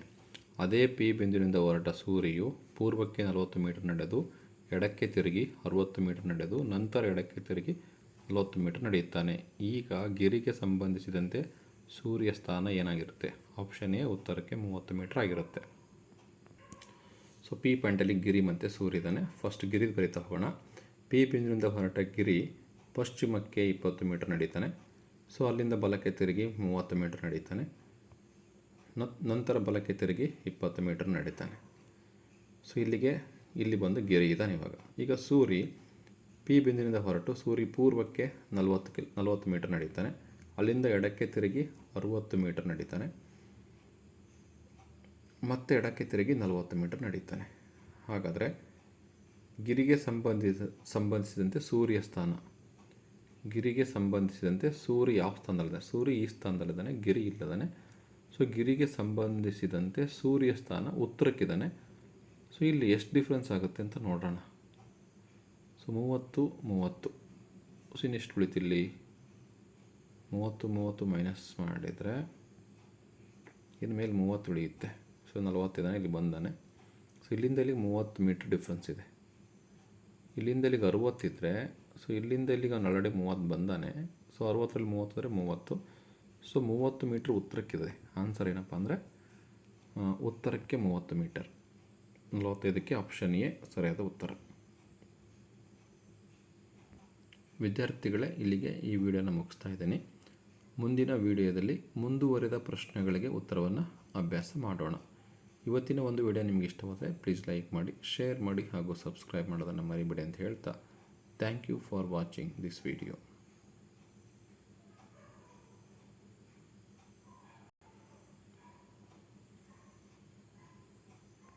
A: ಅದೇ ಪಿ ಬಿಂದುವಿನಿಂದ ಹೊರಟ ಸೂರ್ಯು ಪೂರ್ವಕ್ಕೆ 40 ಮೀಟರ್ ನಡೆದು ಎಡಕ್ಕೆ ತಿರುಗಿ 60 ಮೀಟರ್ ನಡೆದು ನಂತರ ಎಡಕ್ಕೆ ತಿರುಗಿ 40 ಮೀಟರ್ ನಡೆಯುತ್ತಾನೆ. ಈಗ ಗಿರಿಗೆ ಸಂಬಂಧಿಸಿದಂತೆ ಸೂರ್ಯ ಸ್ಥಾನ ಏನಾಗಿರುತ್ತೆ? ಆಪ್ಷನ್ ಎ ಉತ್ತರಕ್ಕೆ 30 ಮೀಟರ್ ಆಗಿರುತ್ತೆ. ಸೊ ಪಿ ಪಾಯಿಂಟಲ್ಲಿ ಗಿರಿ ಮತ್ತು ಸೂರ್ಯ ಇದ್ದಾನೆ. ಫಸ್ಟ್ ಗಿರಿ ಬರಿತಾ ಹೋಗೋಣ. ಪಿ ಬಿಂದುವಿನಿಂದ ಹೊರಟ ಗಿರಿ ಪಶ್ಚಿಮಕ್ಕೆ 20 ಮೀಟರ್ ನಡೀತಾನೆ. ಸೊ ಅಲ್ಲಿಂದ ಬಲಕ್ಕೆ ತಿರುಗಿ 30 ಮೀಟರ್ ನಡೀತಾನೆ. ನಂತರ ಬಲಕ್ಕೆ ತಿರುಗಿ 20 ಮೀಟರ್ ನಡೀತಾನೆ. ಸೊ ಇಲ್ಲಿ ಬಂದು ಗಿರಿ ಇದ್ದಾನೆ. ಈಗ ಸೂರ್ಯ ಪಿ ಬಿಂದುವಿನಿಂದ ಹೊರಟು ಸೂರ್ಯ ಪೂರ್ವಕ್ಕೆ 40 ಮೀಟರ್ ನಡೀತಾನೆ. ಅಲ್ಲಿಂದ ಎಡಕ್ಕೆ ತಿರುಗಿ 60 ಮೀಟರ್ ನಡೀತಾನೆ. ಮತ್ತೆ ಎಡಕ್ಕೆ ತಿರುಗಿ 40 ಮೀಟರ್ ನಡೀತಾನೆ. ಹಾಗಾದರೆ ಗಿರಿಗೆ ಸಂಬಂಧಿಸಿದಂತೆ ಸೂರ್ಯ ಸ್ಥಾನ, ಗಿರಿಗೆ ಸಂಬಂಧಿಸಿದಂತೆ ಸೂರ್ಯ ಯಾವ ಸ್ಥಾನದಲ್ಲಿದ್ದಾನೆ? ಸೂರ್ಯ ಈ ಸ್ಥಾನದಲ್ಲಿದ್ದಾನೆ, ಗಿರಿ ಇಲ್ಲದಾನೆ. ಸೊ ಗಿರಿಗೆ ಸಂಬಂಧಿಸಿದಂತೆ ಸೂರ್ಯ ಸ್ಥಾನ ಉತ್ತರಕ್ಕಿದ್ದಾನೆ. ಸೊ ಇಲ್ಲಿ ಎಷ್ಟು ಡಿಫ್ರೆನ್ಸ್ ಆಗುತ್ತೆ ಅಂತ ನೋಡೋಣ. ಸೊ 30 ಸೊ ಇನ್ನೆಷ್ಟು ಉಳಿತಿಲ್ಲಿ? 30 ಮೈನಸ್ ಮಾಡಿದರೆ ಇನ್ಮೇಲೆ 30 ಉಳಿಯುತ್ತೆ. ಸೊ 40 ಇದ್ದಾನೆ, ಇಲ್ಲಿ ಬಂದಾನೆ. ಸೊ ಇಲ್ಲಿಂದ ಇಲ್ಲಿಗೆ 30 ಮೀಟ್ರ್ ಡಿಫ್ರೆನ್ಸ್ ಇದೆ. ಇಲ್ಲಿಂದ ಇಲ್ಲಿಗೆ 60 ಇದ್ದರೆ, ಸೊ ಇಲ್ಲಿಂದ ಇಲ್ಲಿಗೆ ಅವ್ನು ಆಲ್ರೆಡಿ 30 ಬಂದಾನೆ. ಸೊ 60ರಲ್ಲಿ 30 ಅಂದರೆ 30. So 30 metre ಉತ್ತರಕ್ಕಿದೆ. ಆನ್ಸರ್ ಏನಪ್ಪ ಅಂದರೆ ಉತ್ತರಕ್ಕೆ 30 ಮೀಟರ್. 45ಕ್ಕೆ ಆಪ್ಷನ್ ಎ ಸರಿಯಾದ ಉತ್ತರ. ವಿದ್ಯಾರ್ಥಿಗಳೇ, ಇಲ್ಲಿಗೆ ಈ ವಿಡಿಯೋನ ಮುಗಿಸ್ತಾ ಇದ್ದೀನಿ. ಮುಂದಿನ ವಿಡಿಯೋದಲ್ಲಿ ಮುಂದುವರೆದ ಪ್ರಶ್ನೆಗಳಿಗೆ ಉತ್ತರವನ್ನು ಅಭ್ಯಾಸ ಮಾಡೋಣ. ಇವತ್ತಿನ ಒಂದು ವಿಡಿಯೋ ನಿಮಗೆ ಇಷ್ಟವಾದರೆ ಪ್ಲೀಸ್ ಲೈಕ್ ಮಾಡಿ, ಶೇರ್ ಮಾಡಿ ಹಾಗೂ ಸಬ್ಸ್ಕ್ರೈಬ್ ಮಾಡೋದನ್ನು ಮರಿಬೇಡಿ ಅಂತ ಹೇಳ್ತಾ thank you for watching this video.